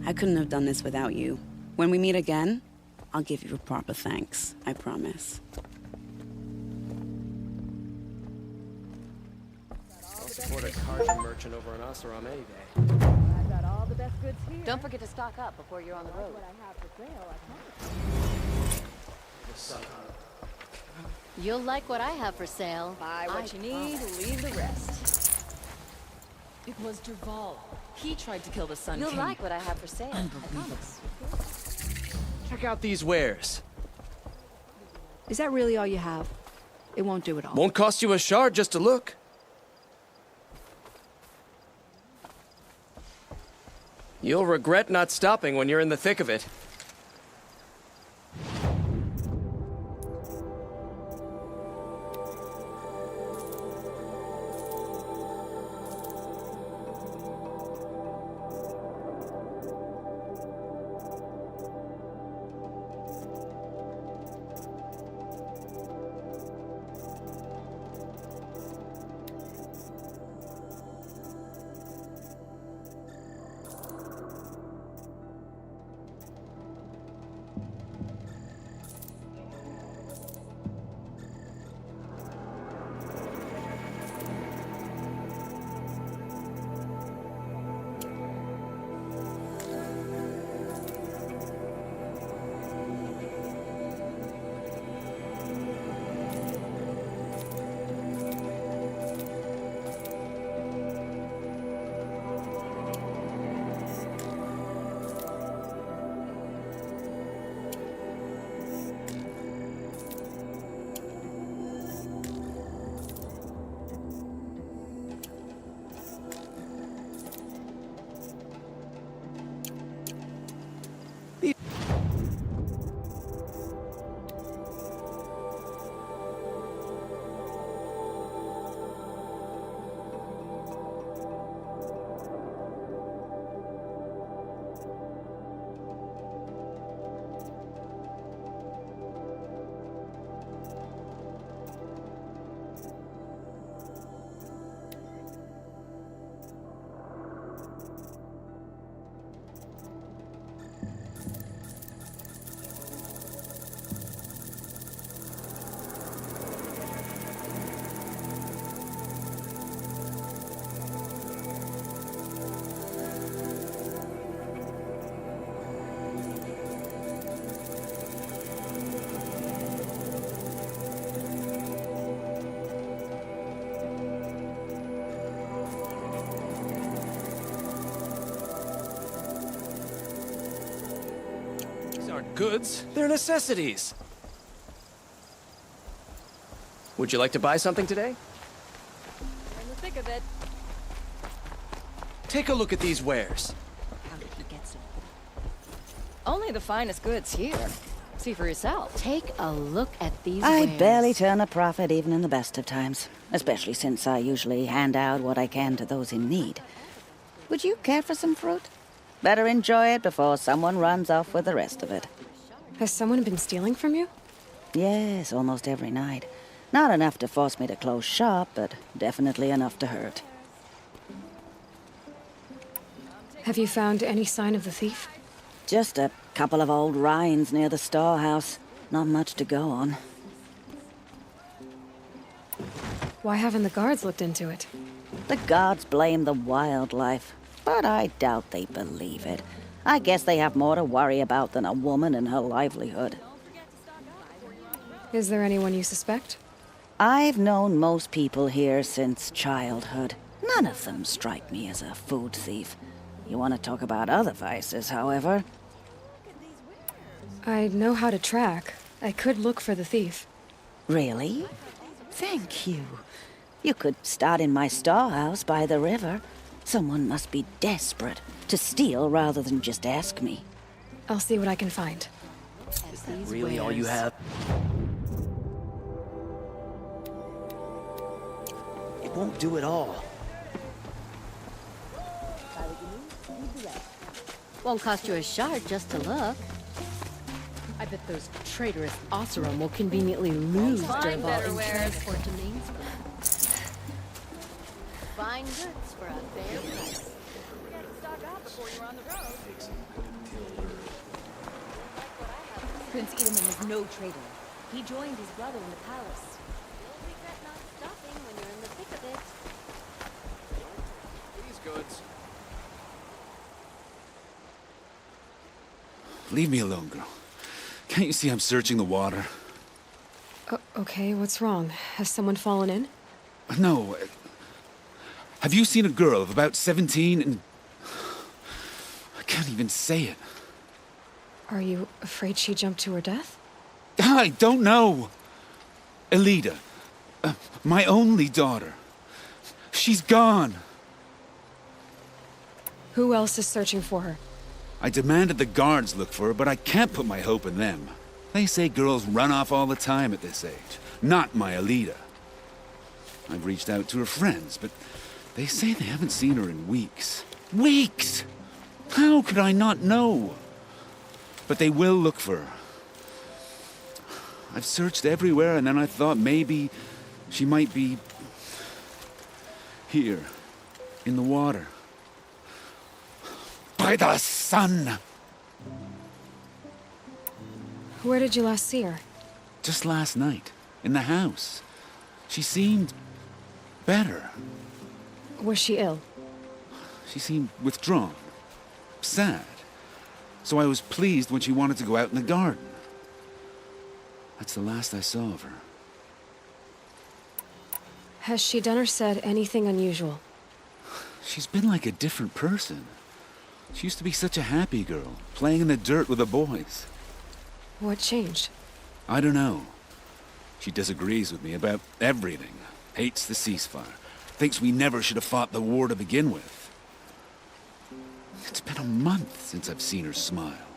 I couldn't have done this without you. When we meet again, I'll give you a proper thanks. I promise. I'll support a carton merchant over on Oseram any day. I've got all the best goods here. Don't forget to stock up before you're on the road. What I have for sale, I promise. You'll like what I have for sale. Buy what you need, leave the rest. It was Derval. He tried to kill the Sun You'll King. like what I have for sale. I promise. Check out these wares. Is that really all you have? It won't do it all. Won't cost you a shard just to look. You'll regret not stopping when you're in the thick of it. Aren't goods, they're necessities. Would you like to buy something today? We're in the thick of it. Take a look at these wares. How did he get so? Only the finest goods here. See for yourself. Take a look at these I wares. barely turn a profit even in the best of times, especially since I usually hand out what I can to those in need. Would you care for some fruit? Better enjoy it before someone runs off with the rest of it. Has someone been stealing from you? Yes, almost every night. Not enough to force me to close shop, but definitely enough to hurt. Have you found any sign of the thief? Just a couple of old rinds near the storehouse. Not much to go on. Why haven't the guards looked into it? The gods blame the wildlife, but I doubt they believe it. I guess they have more to worry about than a woman and her livelihood. Is there anyone you suspect? I've known most people here since childhood. None of them strike me as a food thief. You want to talk about other vices, however? I know how to track. I could look for the thief. Really? Thank you. You could start in my storehouse by the river. Someone must be desperate to steal rather than just ask me. I'll see what I can find. Is that really all you have? It won't do it all. Won't cost you a shard just to look. I bet those traitorous Oseram will conveniently lose Find Derval better and wares. transport to Mainspring. Fine goods for a fair price. Stock up before you're on the road. Prince Edelman is no traitor. He joined his brother in the palace. You'll regret not stopping when you're in the thick of it. These goods. Leave me alone, girl. Can't you see I'm searching the water? Okay, what's wrong? Has someone fallen in? No. Have you seen a girl of about 17 and... I can't even say it. Are you afraid she jumped to her death? I don't know. Elida. My only daughter. She's gone. Who else is searching for her? I demanded the guards look for her, but I can't put my hope in them. They say girls run off all the time at this age. Not my Elida. I've reached out to her friends, but they say they haven't seen her in weeks. Weeks! How could I not know? But they will look for her. I've searched everywhere, and then I thought maybe she might be here, in the water. By the sun! Where did you last see her? Just last night, in the house. She seemed better. Was she ill? She seemed withdrawn, sad. So I was pleased when she wanted to go out in the garden. That's the last I saw of her. Has she done or said anything unusual? She's been like a different person. She used to be such a happy girl, playing in the dirt with the boys. What changed? I don't know. She disagrees with me about everything. Hates the ceasefire. Thinks we never should have fought the war to begin with. It's been a month since I've seen her smile.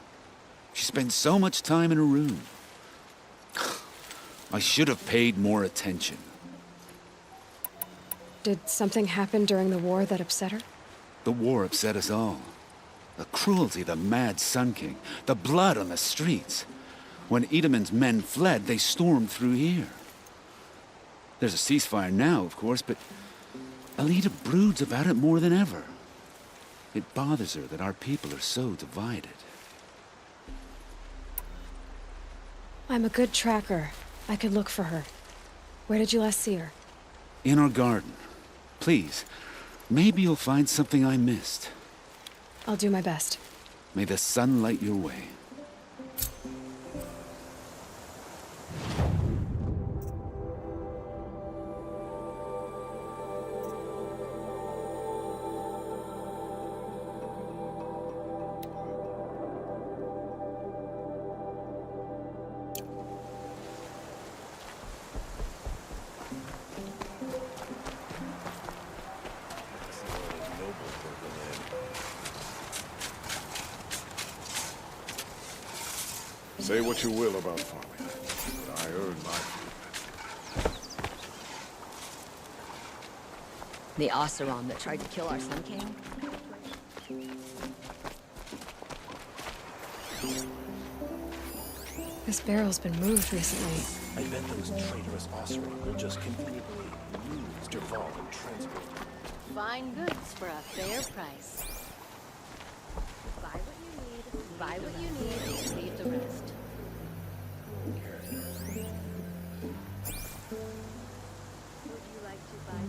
She spends so much time in her room. I should have paid more attention. Did something happen during the war that upset her? The war upset us all. The cruelty of the mad Sun King. The blood on the streets. When Edaman's men fled, they stormed through here. There's a ceasefire now, of course, but Elida broods about it more than ever. It bothers her that our people are so divided. I'm a good tracker. I could look for her. Where did you last see her? In our garden. Please, maybe you'll find something I missed. I'll do my best. May the sun light your way. Say what you will about farming, but I earned my food. The Oseram that tried to kill our Sun King? This barrel's been moved recently. I bet those traitorous Oseram will just conveniently use Dervahl and transport. Fine goods for a fair price. Buy what you need, and leave the rest. Would you like to buy?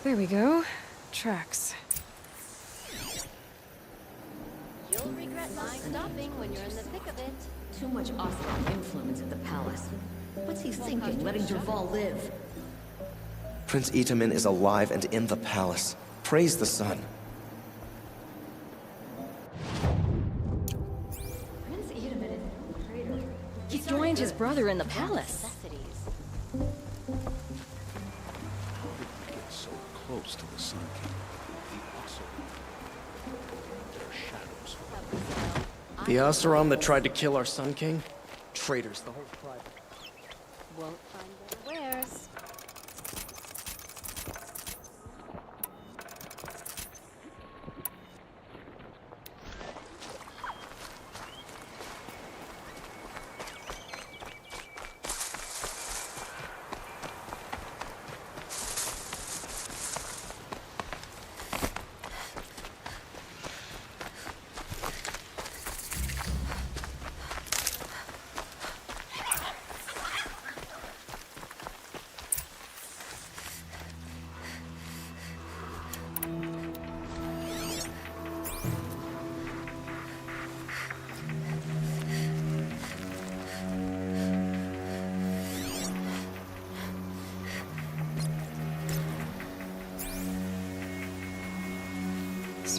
There we go. Tracks. You'll regret not stopping when you're in the thick of it. Too much Oseram influence at the palace. What's he thinking, letting Dervahl live? Prince Itaman is alive and in the palace. Praise the sun. Prince Itaman is a traitor. He joined his brother in the palace. Get so close to the Sun King. The Oseram that tried to kill our Sun King? Traitors, the whole tribe. Won't find better wares.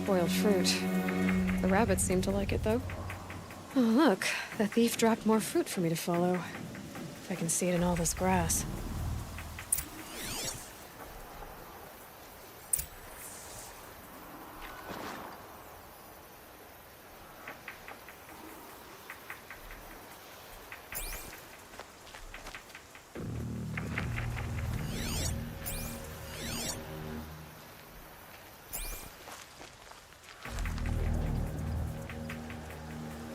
spoiled fruit. The rabbits seem to like it, though. Oh, look. The thief dropped more fruit for me to follow. If I can see it in all this grass.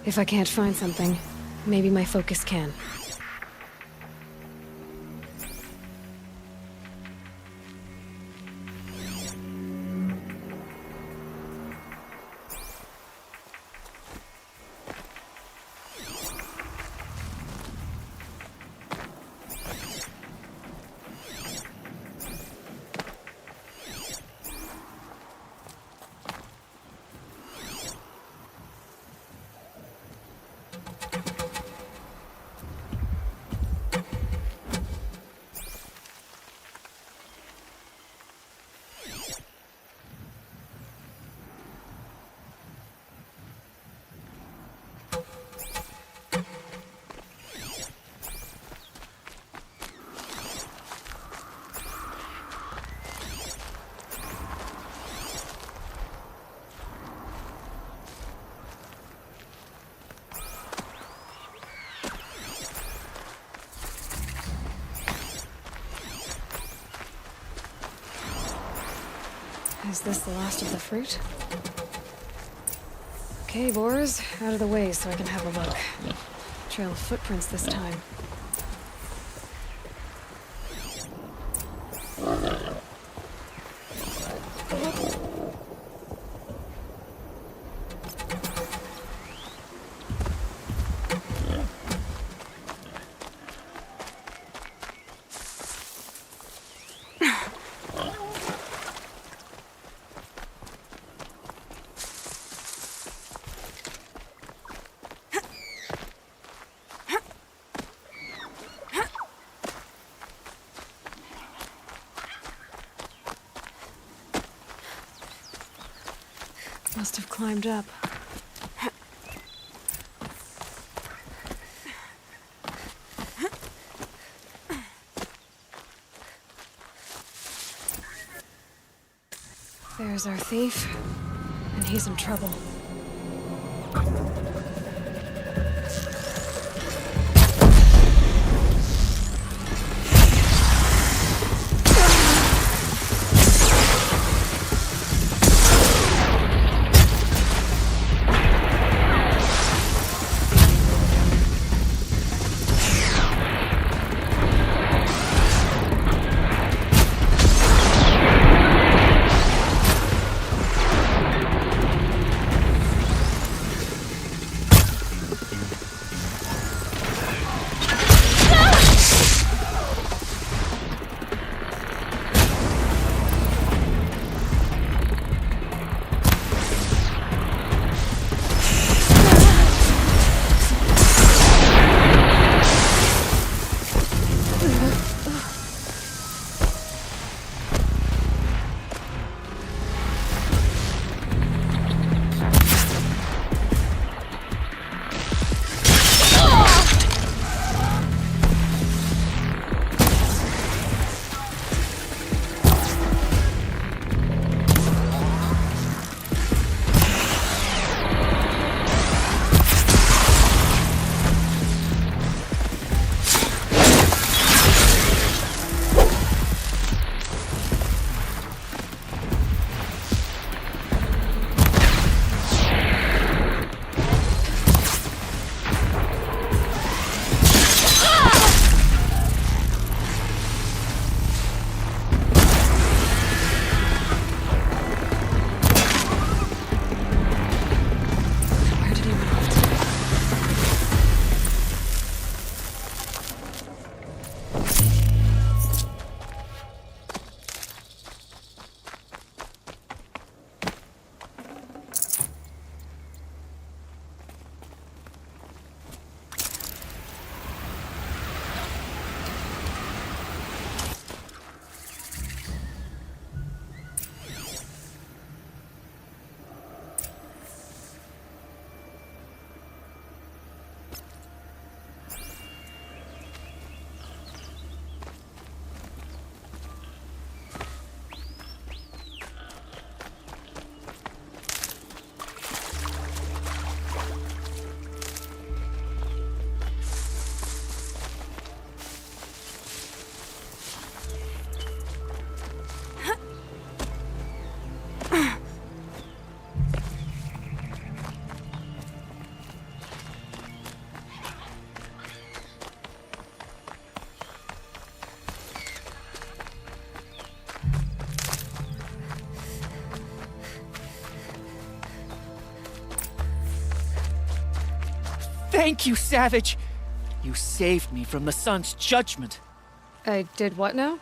If I can't find something, maybe my focus can. Is this the last of the fruit? Okay, boars, out of the way so I can have a look. Trail of footprints this time. Must have climbed up. There's our thief, and he's in trouble. Thank you, Savage! You saved me from the sun's judgment. I did what now?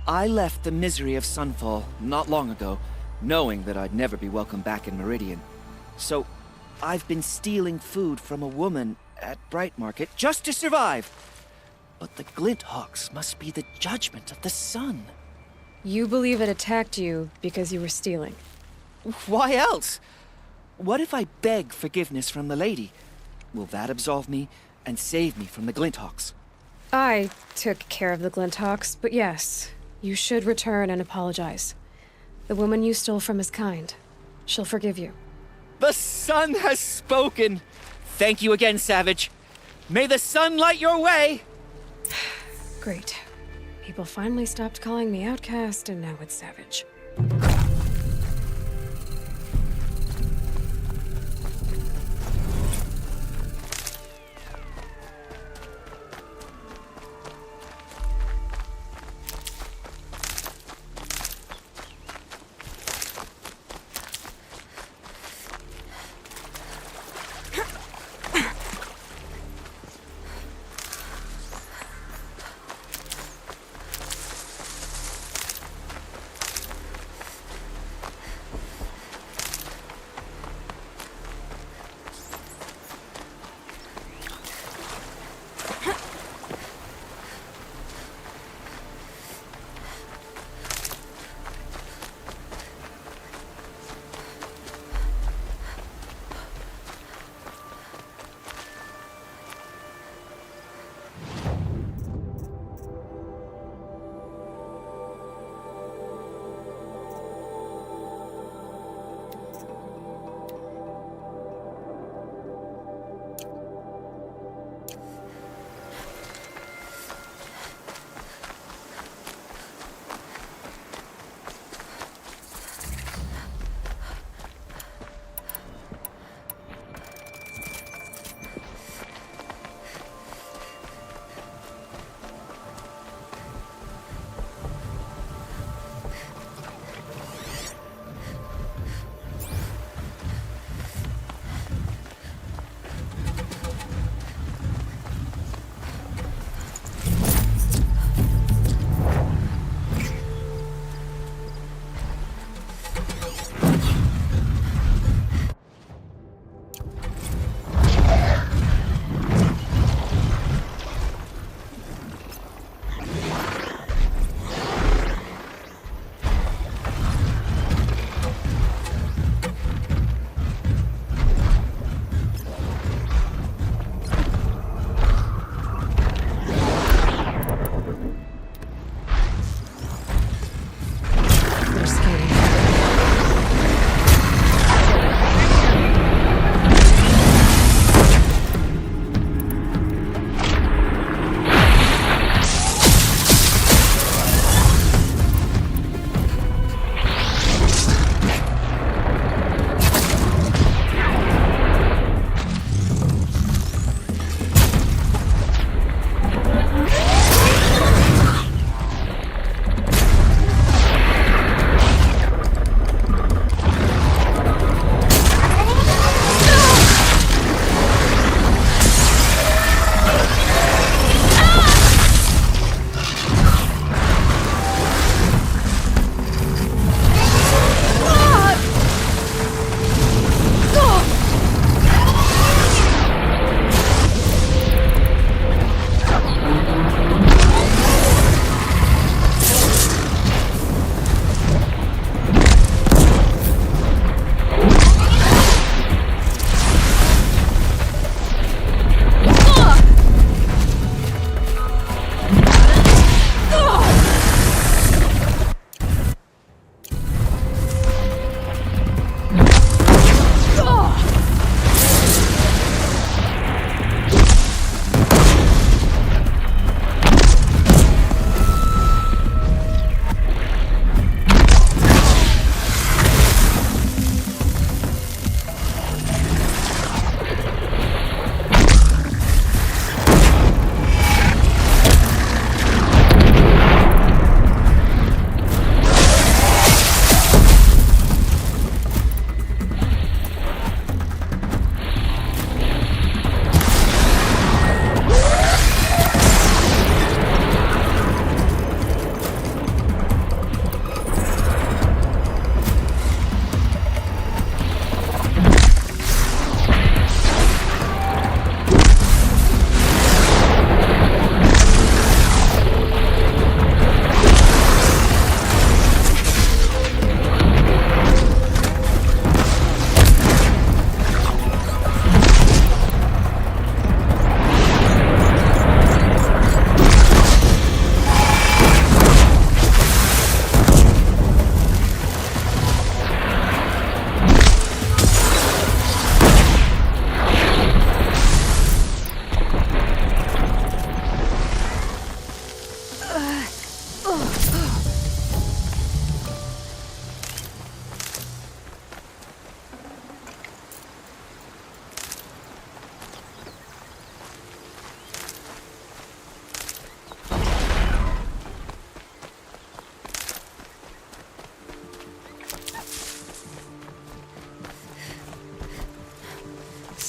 I left the misery of Sunfall not long ago, knowing that I'd never be welcome back in Meridian. So, I've been stealing food from a woman at Bright Market just to survive. But the Glinthawks must be the judgment of the sun. You believe it attacked you because you were stealing? Why else? What if I beg forgiveness from the lady? Will that absolve me and save me from the Glinthawks? I took care of the Glinthawks, but yes, you should return and apologize. The woman you stole from is kind. She'll forgive you. The sun has spoken! Thank you again, Savage. May the sun light your way! Great. People finally stopped calling me outcast, and now it's Savage.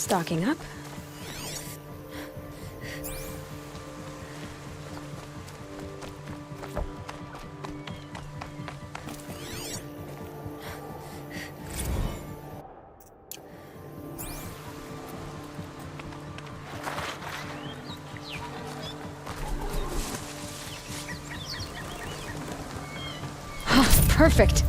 Stocking up. Perfect.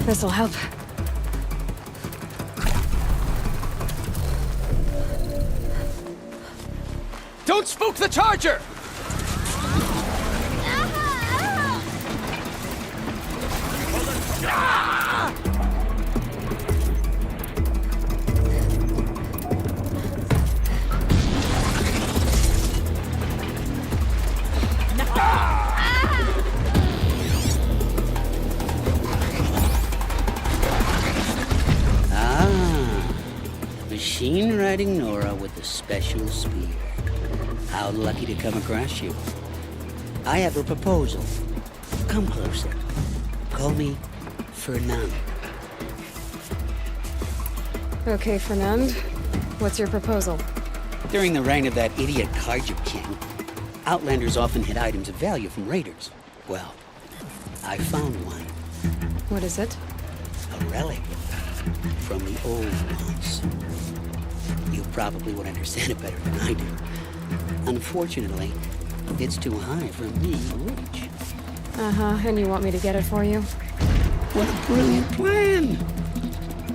This'll help. Don't spook the charger! Machine riding Nora with a special spear. How lucky to come across you. I have a proposal. Come closer. Call me Fernand. Okay, Fernand. What's your proposal? During the reign of that idiot Kharja king, Outlanders often hid items of value from raiders. Well, I found one. What is it? A relic from the old ones. You probably would understand it better than I do. Unfortunately, it's too high for me to reach. Uh-huh, and you want me to get it for you? What a brilliant plan!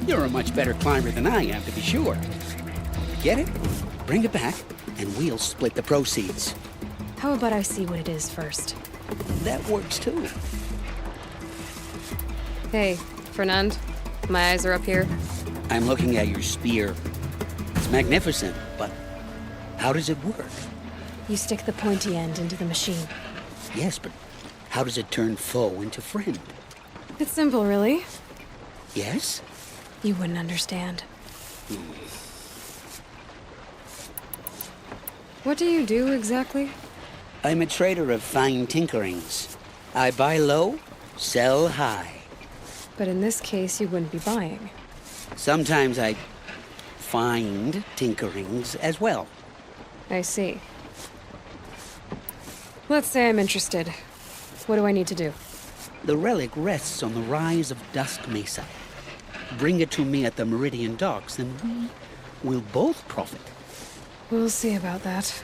You're a much better climber than I am, to be sure. Get it, bring it back, and we'll split the proceeds. How about I see what it is first? That works too. Hey, Fernand, my eyes are up here. I'm looking at your spear. It's magnificent, but how does it work? You stick the pointy end into the machine. Yes, but how does it turn foe into friend? It's simple, really. Yes? You wouldn't understand. What do you do exactly? I'm a trader of fine tinkerings. I buy low, sell high. But in this case, you wouldn't be buying. Sometimes I find tinkerings as well. I see. Let's say I'm interested. What do I need to do? The relic rests on the rise of Dusk Mesa. Bring it to me at the Meridian docks, and we will both profit. We'll see about that.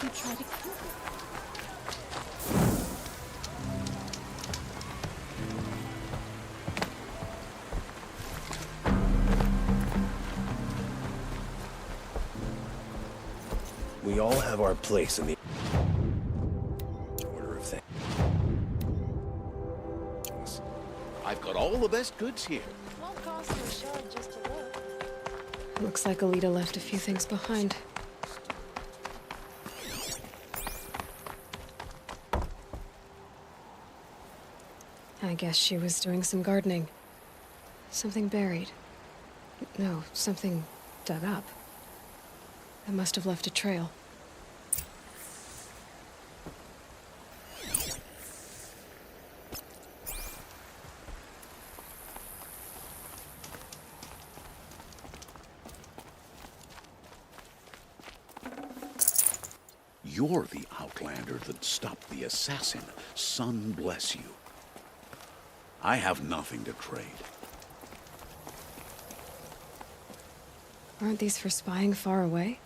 You try to kill her. We all have our place in the order of things. I've got all the best goods here. Won't cost you a shard just to look. Looks like Alita left a few things behind. I guess she was doing some gardening. Something buried. No, something dug up. That must have left a trail. You're the Outlander that stopped the assassin. Sun bless you. I have nothing to trade. Aren't these for spying far away?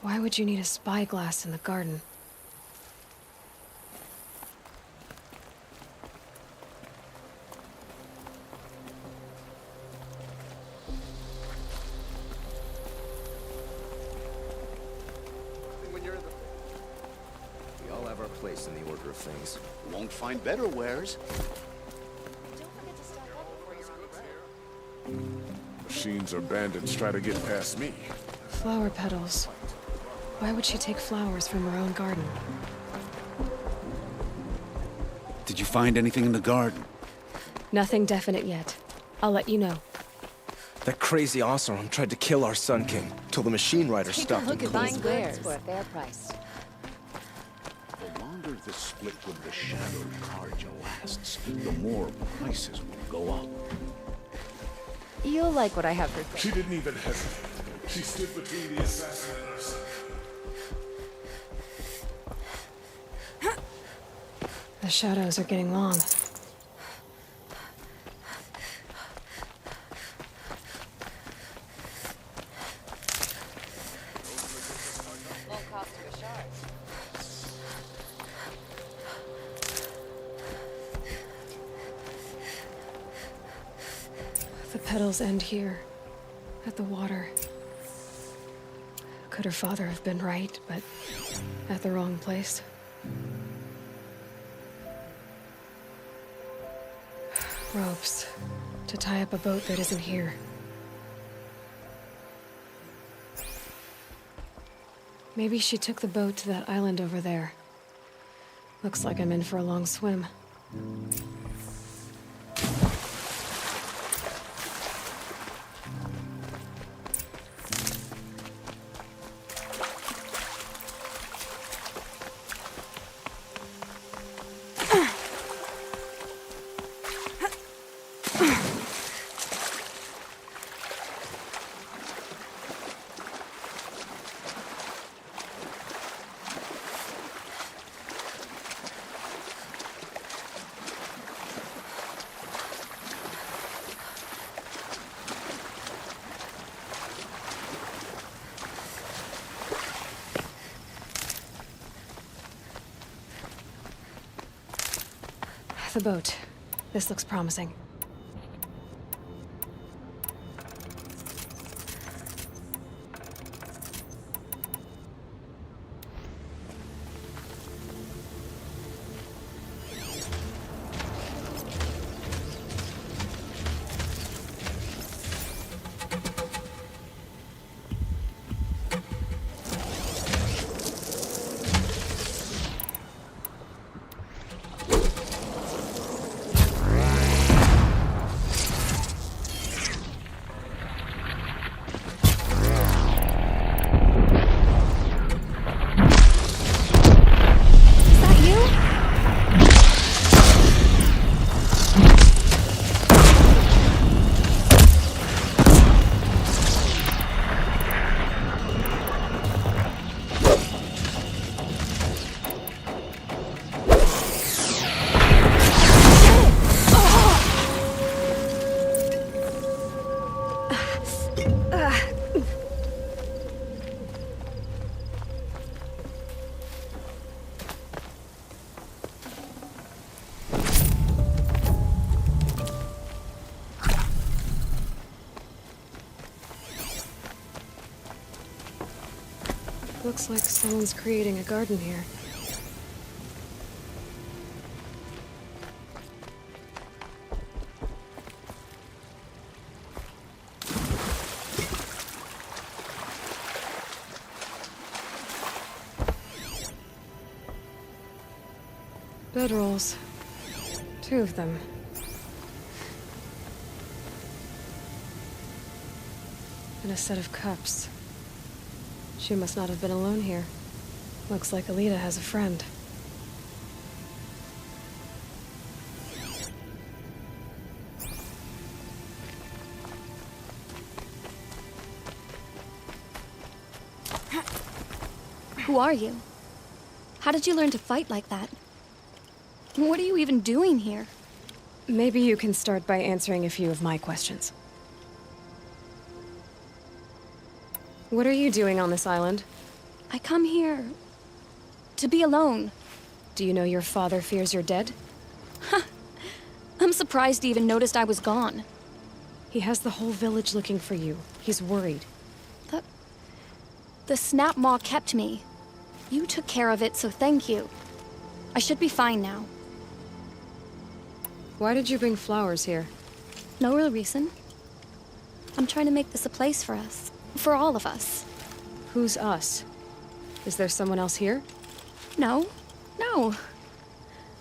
Why would you need a spyglass in the garden? We all have our place in the order of things. Won't find better wares. Machines or bandits try to get past me. Flower petals. Why would she take flowers from her own garden? Did you find anything in the garden? Nothing definite yet. I'll let you know. That crazy Oseram tried to kill our Sun King till the machine rider stopped him cold. Buying goods for a fair price. The longer the split with the Shadowed Carja lasts, the more prices will go up. You'll like what I have for She didn't even hesitate. She stood between the assassin and herself. The shadows are getting long. Won't cost you a shard. The petals end here, at the water. Could her father have been right, but at the wrong place? Ropes to tie up a boat that isn't here. Maybe she took the boat to that island over there. Looks like I'm in for a long swim. The boat. This looks promising. Looks like someone's creating a garden here. Bedrolls. 2 of them. And a set of cups. She must not have been alone here. Looks like Alita has a friend. Who are you? How did you learn to fight like that? What are you even doing here? Maybe you can start by answering a few of my questions. What are you doing on this island? I come here to be alone. Do you know your father fears you're dead? I'm surprised he even noticed I was gone. He has the whole village looking for you. He's worried. The snap maw kept me. You took care of it, so thank you. I should be fine now. Why did you bring flowers here? No real reason. I'm trying to make this a place for us. For all of us. Who's us? Is there someone else here? No. No.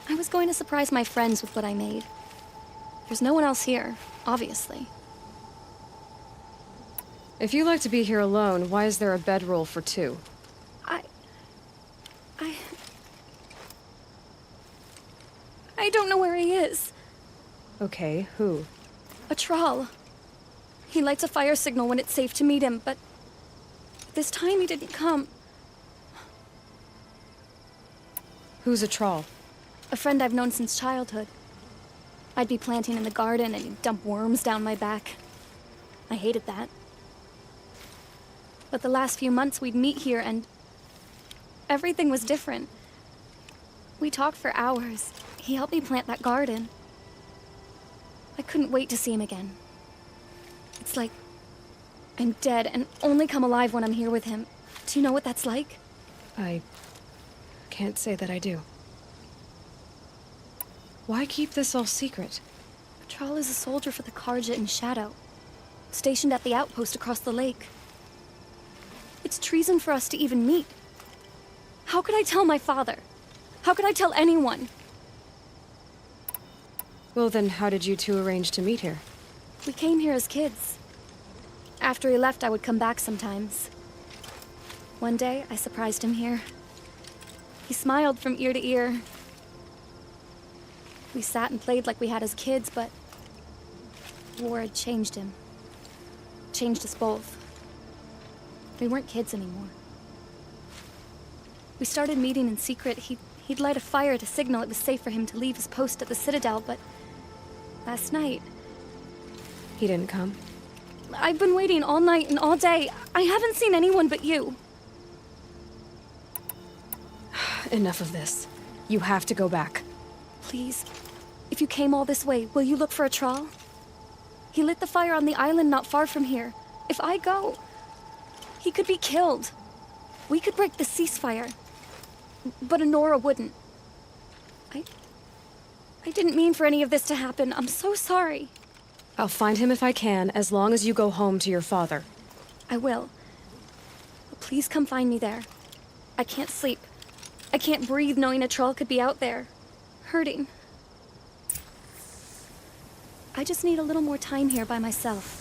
I was going to surprise my friends with what I made. There's no one else here, obviously. If you like to be here alone, why is there a bedroll for 2? I don't know where he is. Okay, who? A troll. He lights a fire signal when it's safe to meet him, but this time he didn't come. Who's a troll? A friend I've known since childhood. I'd be planting in the garden and he'd dump worms down my back. I hated that. But the last few months we'd meet here and everything was different. We talked for hours. He helped me plant that garden. I couldn't wait to see him again. It's like I'm dead and only come alive when I'm here with him. Do you know what that's like? I can't say that I do. Why keep this all secret? Patrol is a soldier for the Karja in Shadow, stationed at the outpost across the lake. It's treason for us to even meet. How could I tell my father? How could I tell anyone? Well then, how did you 2 arrange to meet here? We came here as kids. After he left, I would come back sometimes. One day, I surprised him here. He smiled from ear to ear. We sat and played like we had as kids, but war had changed him. Changed us both. We weren't kids anymore. We started meeting in secret. He'd light a fire to signal it was safe for him to leave his post at the Citadel, but last night... He didn't come? I've been waiting all night and all day. I haven't seen anyone but you. Enough of this. You have to go back. Please. If you came all this way, will you look for a trawl? He lit the fire on the island not far from here. If I go, he could be killed. We could break the ceasefire. But Honora wouldn't. I didn't mean for any of this to happen. I'm so sorry. I'll find him if I can, as long as you go home to your father. I will. But please come find me there. I can't sleep. I can't breathe knowing a troll could be out there, hurting. I just need a little more time here by myself.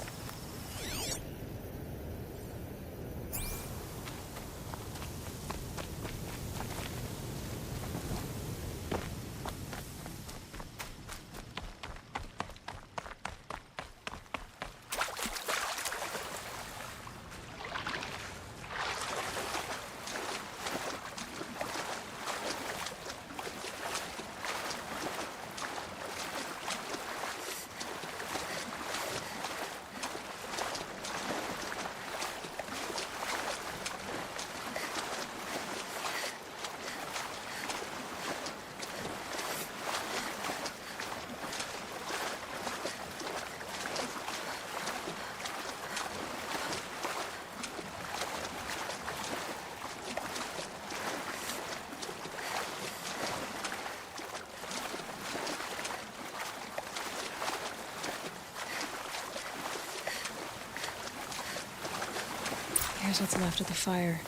Here's what's left of the fire.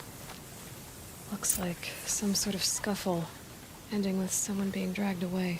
Looks like some sort of scuffle, ending with someone being dragged away.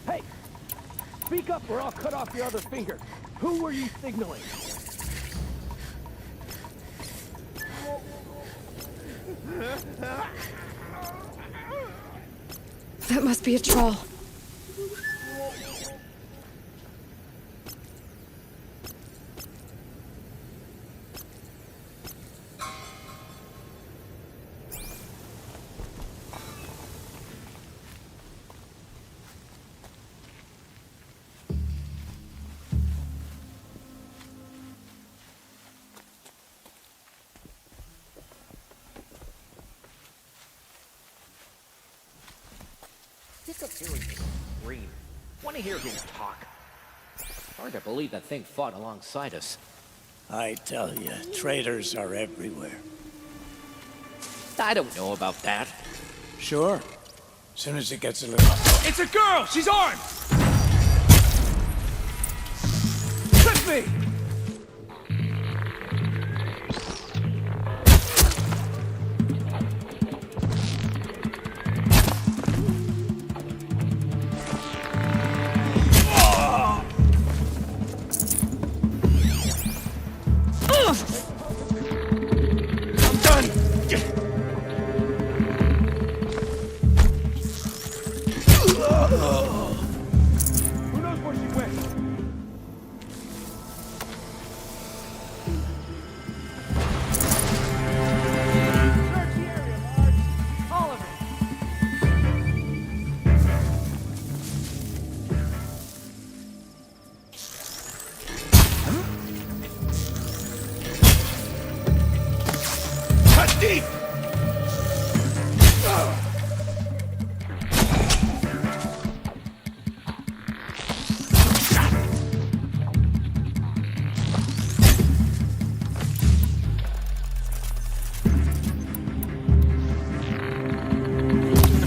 Hey! Speak up or I'll cut off your other finger. Who were you signaling? That must be a troll. Pick up hearing him scream. Want to hear him talk. Hard to believe that thing fought alongside us. I tell you, traitors are everywhere. I don't know about that. Sure. As soon as it gets a little... It's a girl! She's armed! Trick me! Who knows where she went? Search the area, Marge. All of it. Cut deep!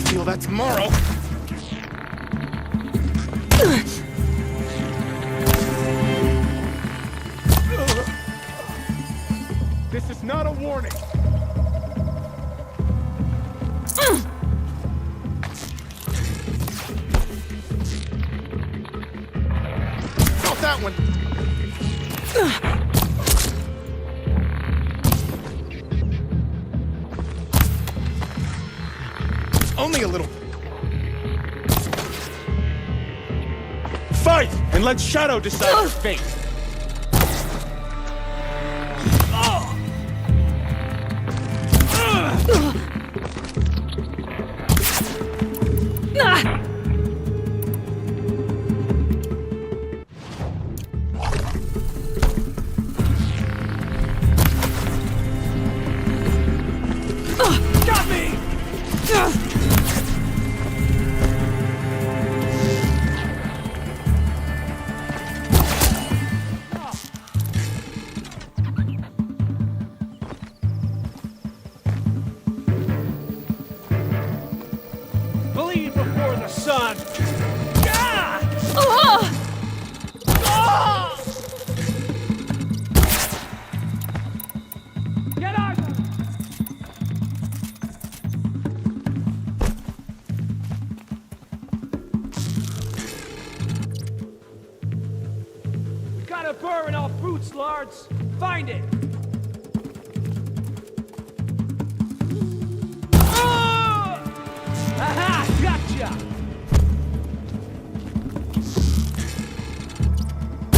Feel that tomorrow. This is not a warning. Not that one. Only a little. Fight! And let Shadow decide your fate! Got me! Bleed before the sun! Get out! Got a burr in all boots, Lards. Find it. Aha! Gotcha!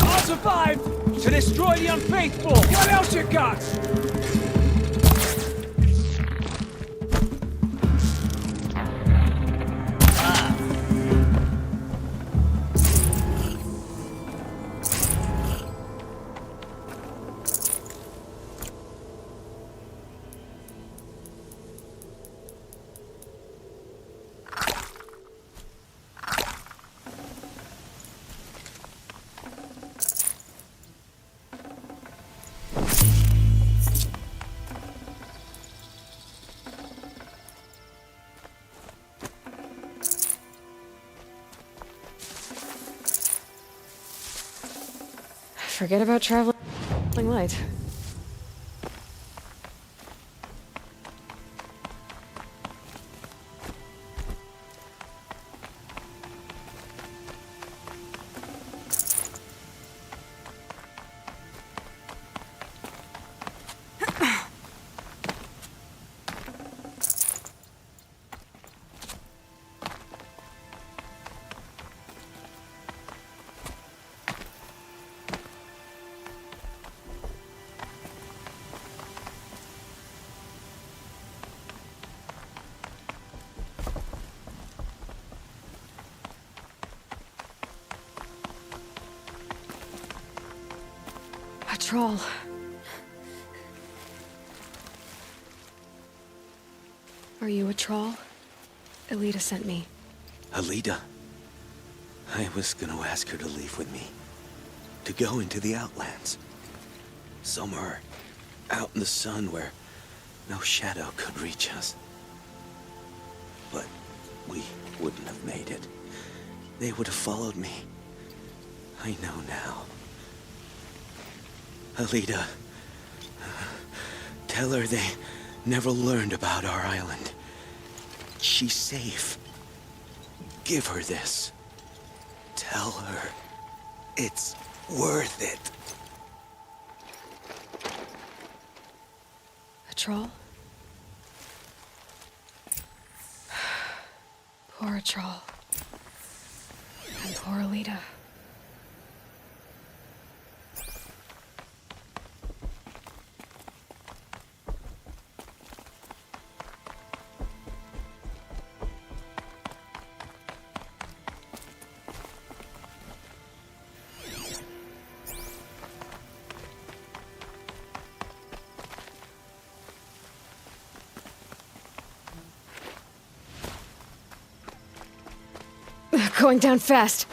All survived to destroy the unfaithful! What else you got? Forget about traveling light. A troll. Are you a troll? Elita sent me. Alita? I was gonna ask her to leave with me. To go into the Outlands. Somewhere out in the sun where no shadow could reach us. But we wouldn't have made it. They would have followed me. I know now. Alita, tell her they never learned about our island. She's safe. Give her this. Tell her it's worth it. A troll? Poor troll. And poor Alita. Going down fast.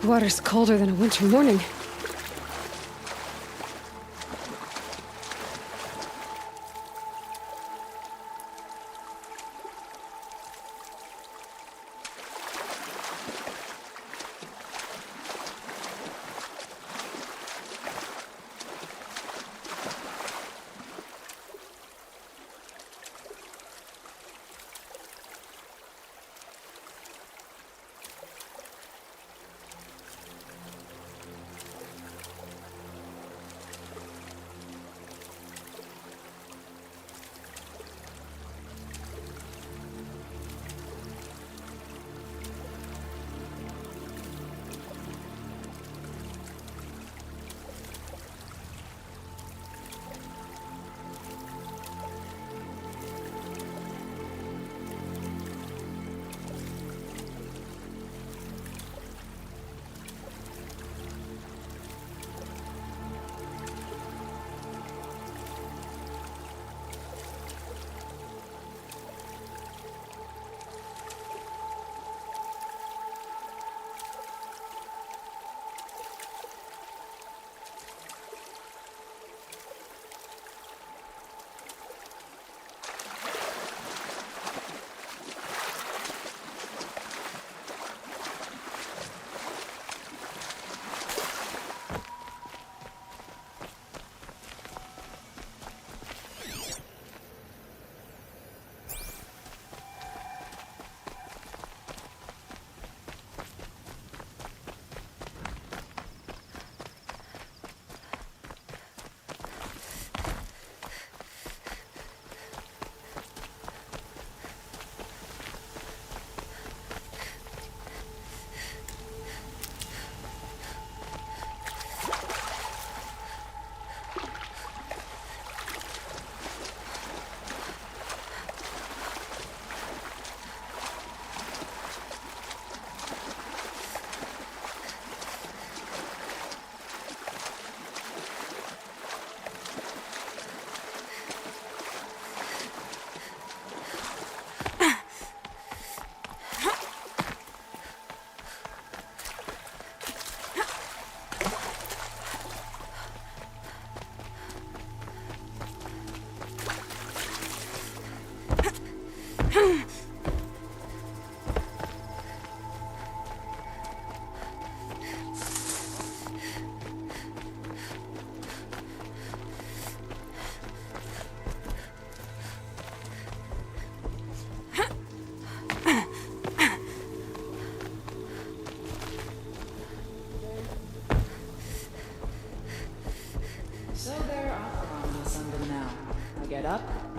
Water's colder than a winter morning.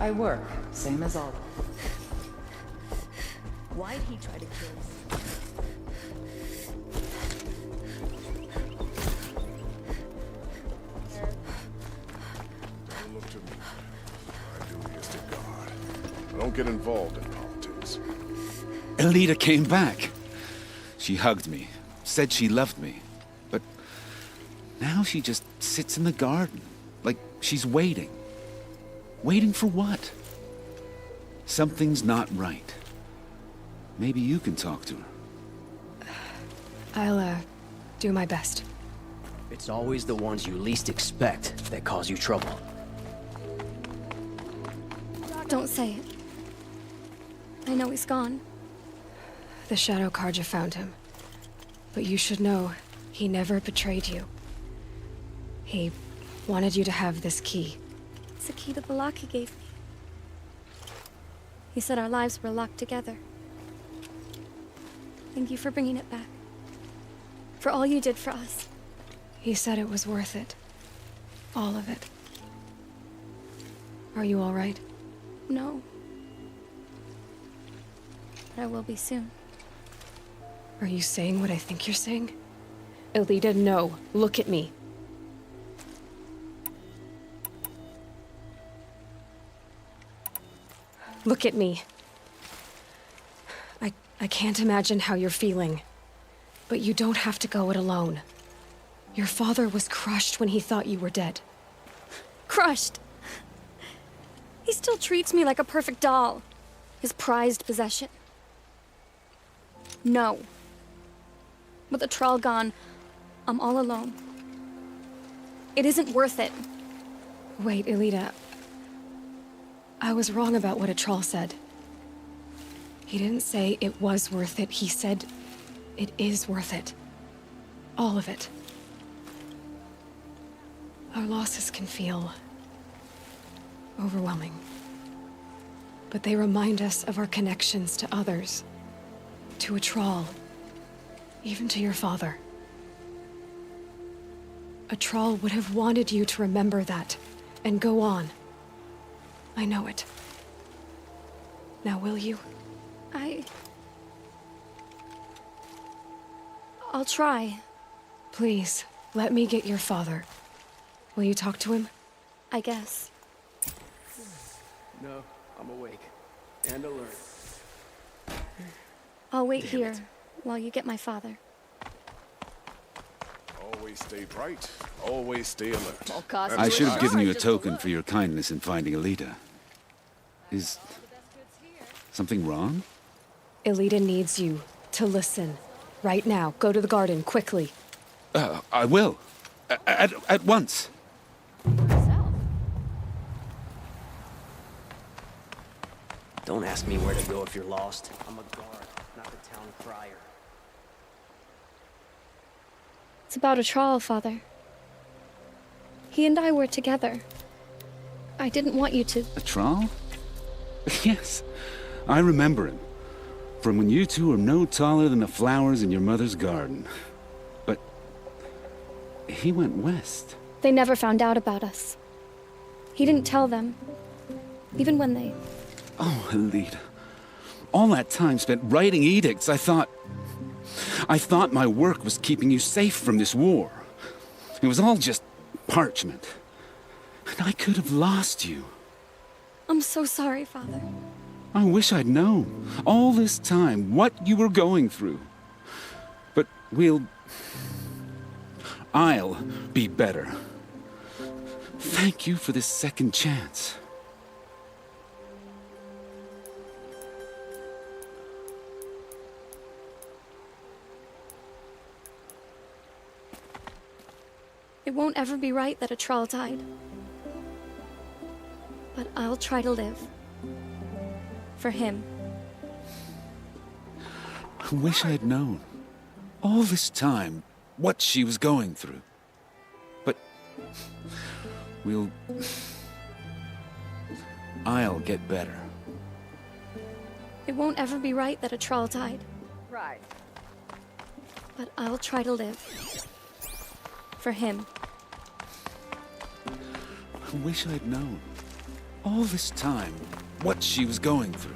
I work, same as always. Why'd he try to kill us? Don't look to me. My duty is to God. I don't get involved in politics. Elita came back. She hugged me, said she loved me. But now she just sits in the garden, like she's waiting. Waiting for what? Something's not right. Maybe you can talk to her. I'll, do my best. It's always the ones you least expect that cause you trouble. Don't say it. I know he's gone. The Shadow Karja found him. But you should know, he never betrayed you. He wanted you to have this key. It's the key to the lock he gave me. He said our lives were locked together. Thank you for bringing it back. For all you did for us. He said it was worth it. All of it. Are you all right? No. But I will be soon. Are you saying what I think you're saying? Elita, no. Look at me. Look at me. I can't imagine how you're feeling. But you don't have to go it alone. Your father was crushed when he thought you were dead. Crushed! He still treats me like a perfect doll. His prized possession. No. With the Troll gone, I'm all alone. It isn't worth it. Wait, Elita. I was wrong about what a troll said. He didn't say it was worth it. He said it is worth it. All of it. Our losses can feel overwhelming. But they remind us of our connections to others. To a troll. Even to your father. A troll would have wanted you to remember that and go on. I know it. Now will you? I'll try. Please, let me get your father. Will you talk to him? I guess. No, I'm awake. And alert. I'll wait here while you get my father. Always stay bright. Always stay alert. I should have given you a token for your kindness in finding Elita. Is something wrong? Elita needs you to listen. Right now. Go to the garden, quickly. I will. At once. Don't ask me where to go if you're lost. I'm a guard, not the town crier. It's about a troll, Father. He and I were together. I didn't want you to... A troll? Yes, I remember him. From when you two were no taller than the flowers in your mother's garden. But he went west. They never found out about us. He didn't tell them. Even when they... Oh, Elita. All that time spent writing edicts, I thought my work was keeping you safe from this war. It was all just parchment. And I could have lost you. I'm so sorry, Father. I wish I'd known, all this time, what you were going through. But I'll be better. Thank you for this second chance. It won't ever be right that a troll died. But I'll try to live. For him. I wish I had known, all this time, what she was going through. But I'll get better. It won't ever be right that a troll died. Right. But I'll try to live. For him. I wish I'd known, all this time what she was going through.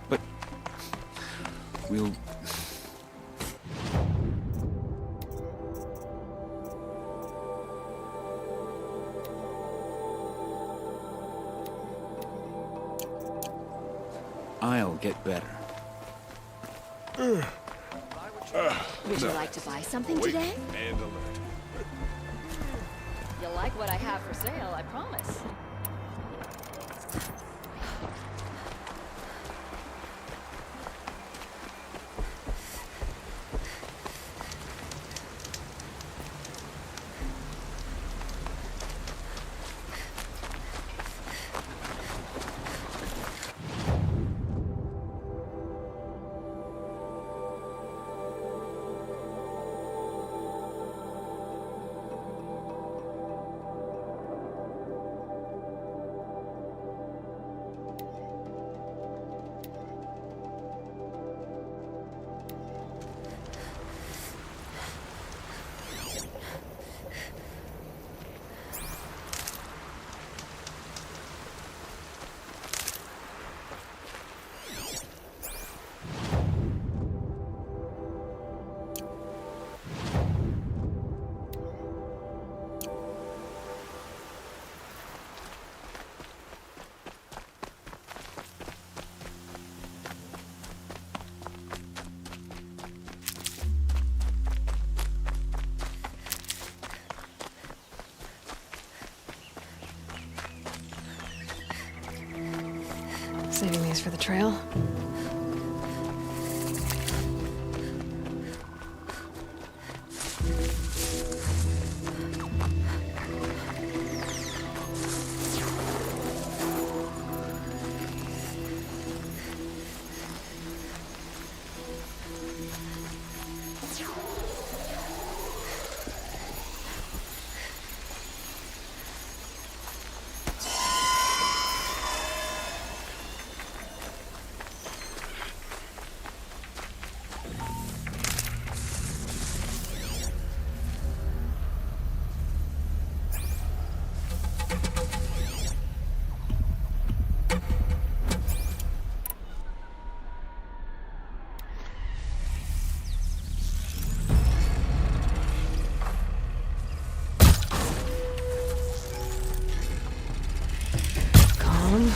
But we'll... I'll get better. Would you like to buy something today? And alert. You'll like what I have for sale, I promise. Saving these for the trail. Calm.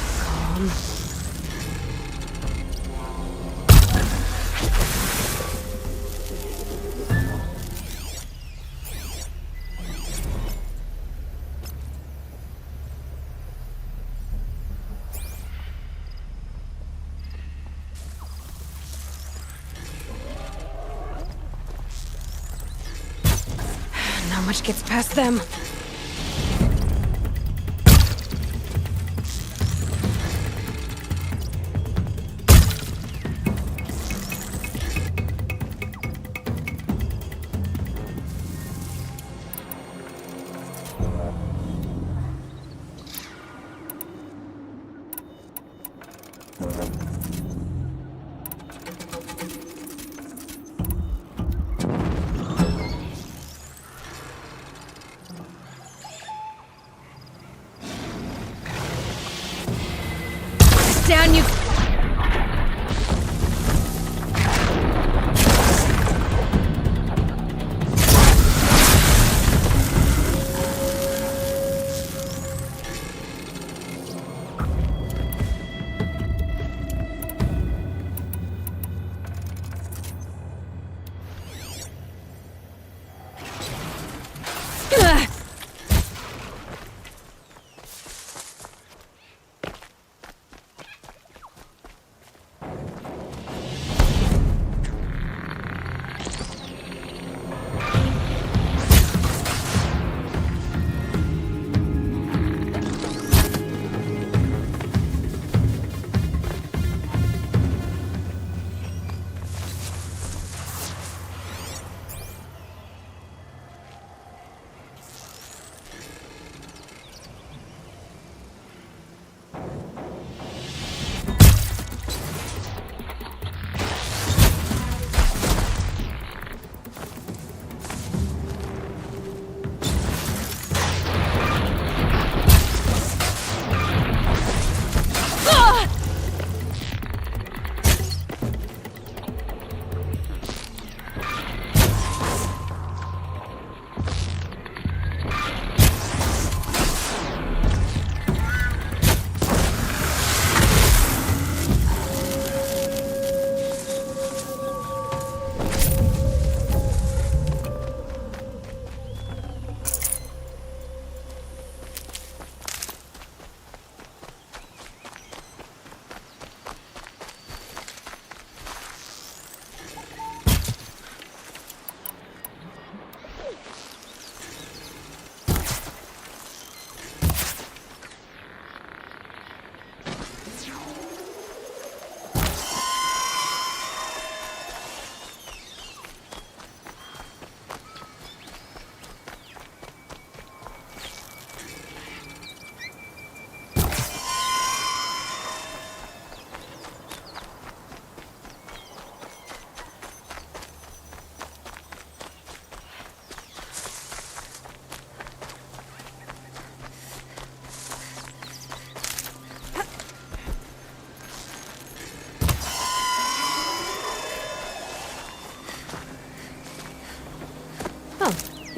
Not much gets past them.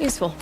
useful.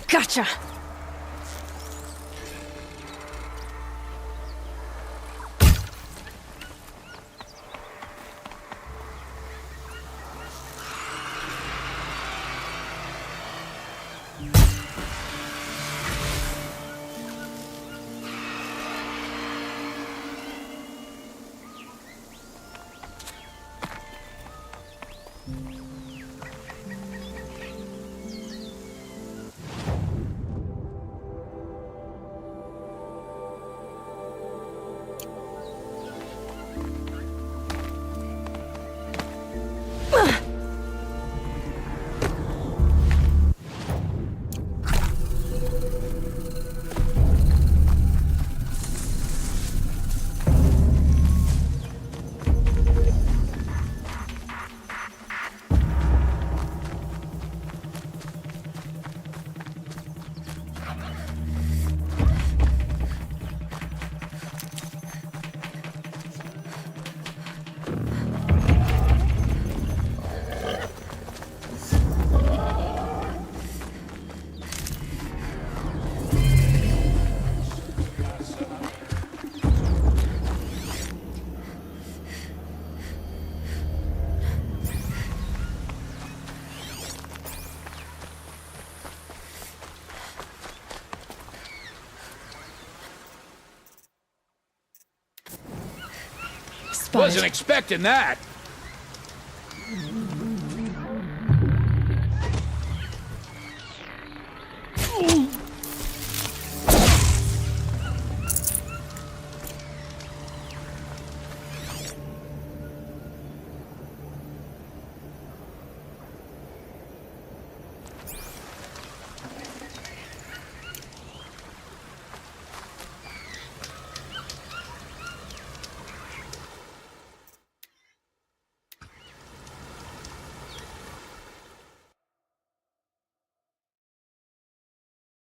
Gotcha! but... Wasn't expecting that.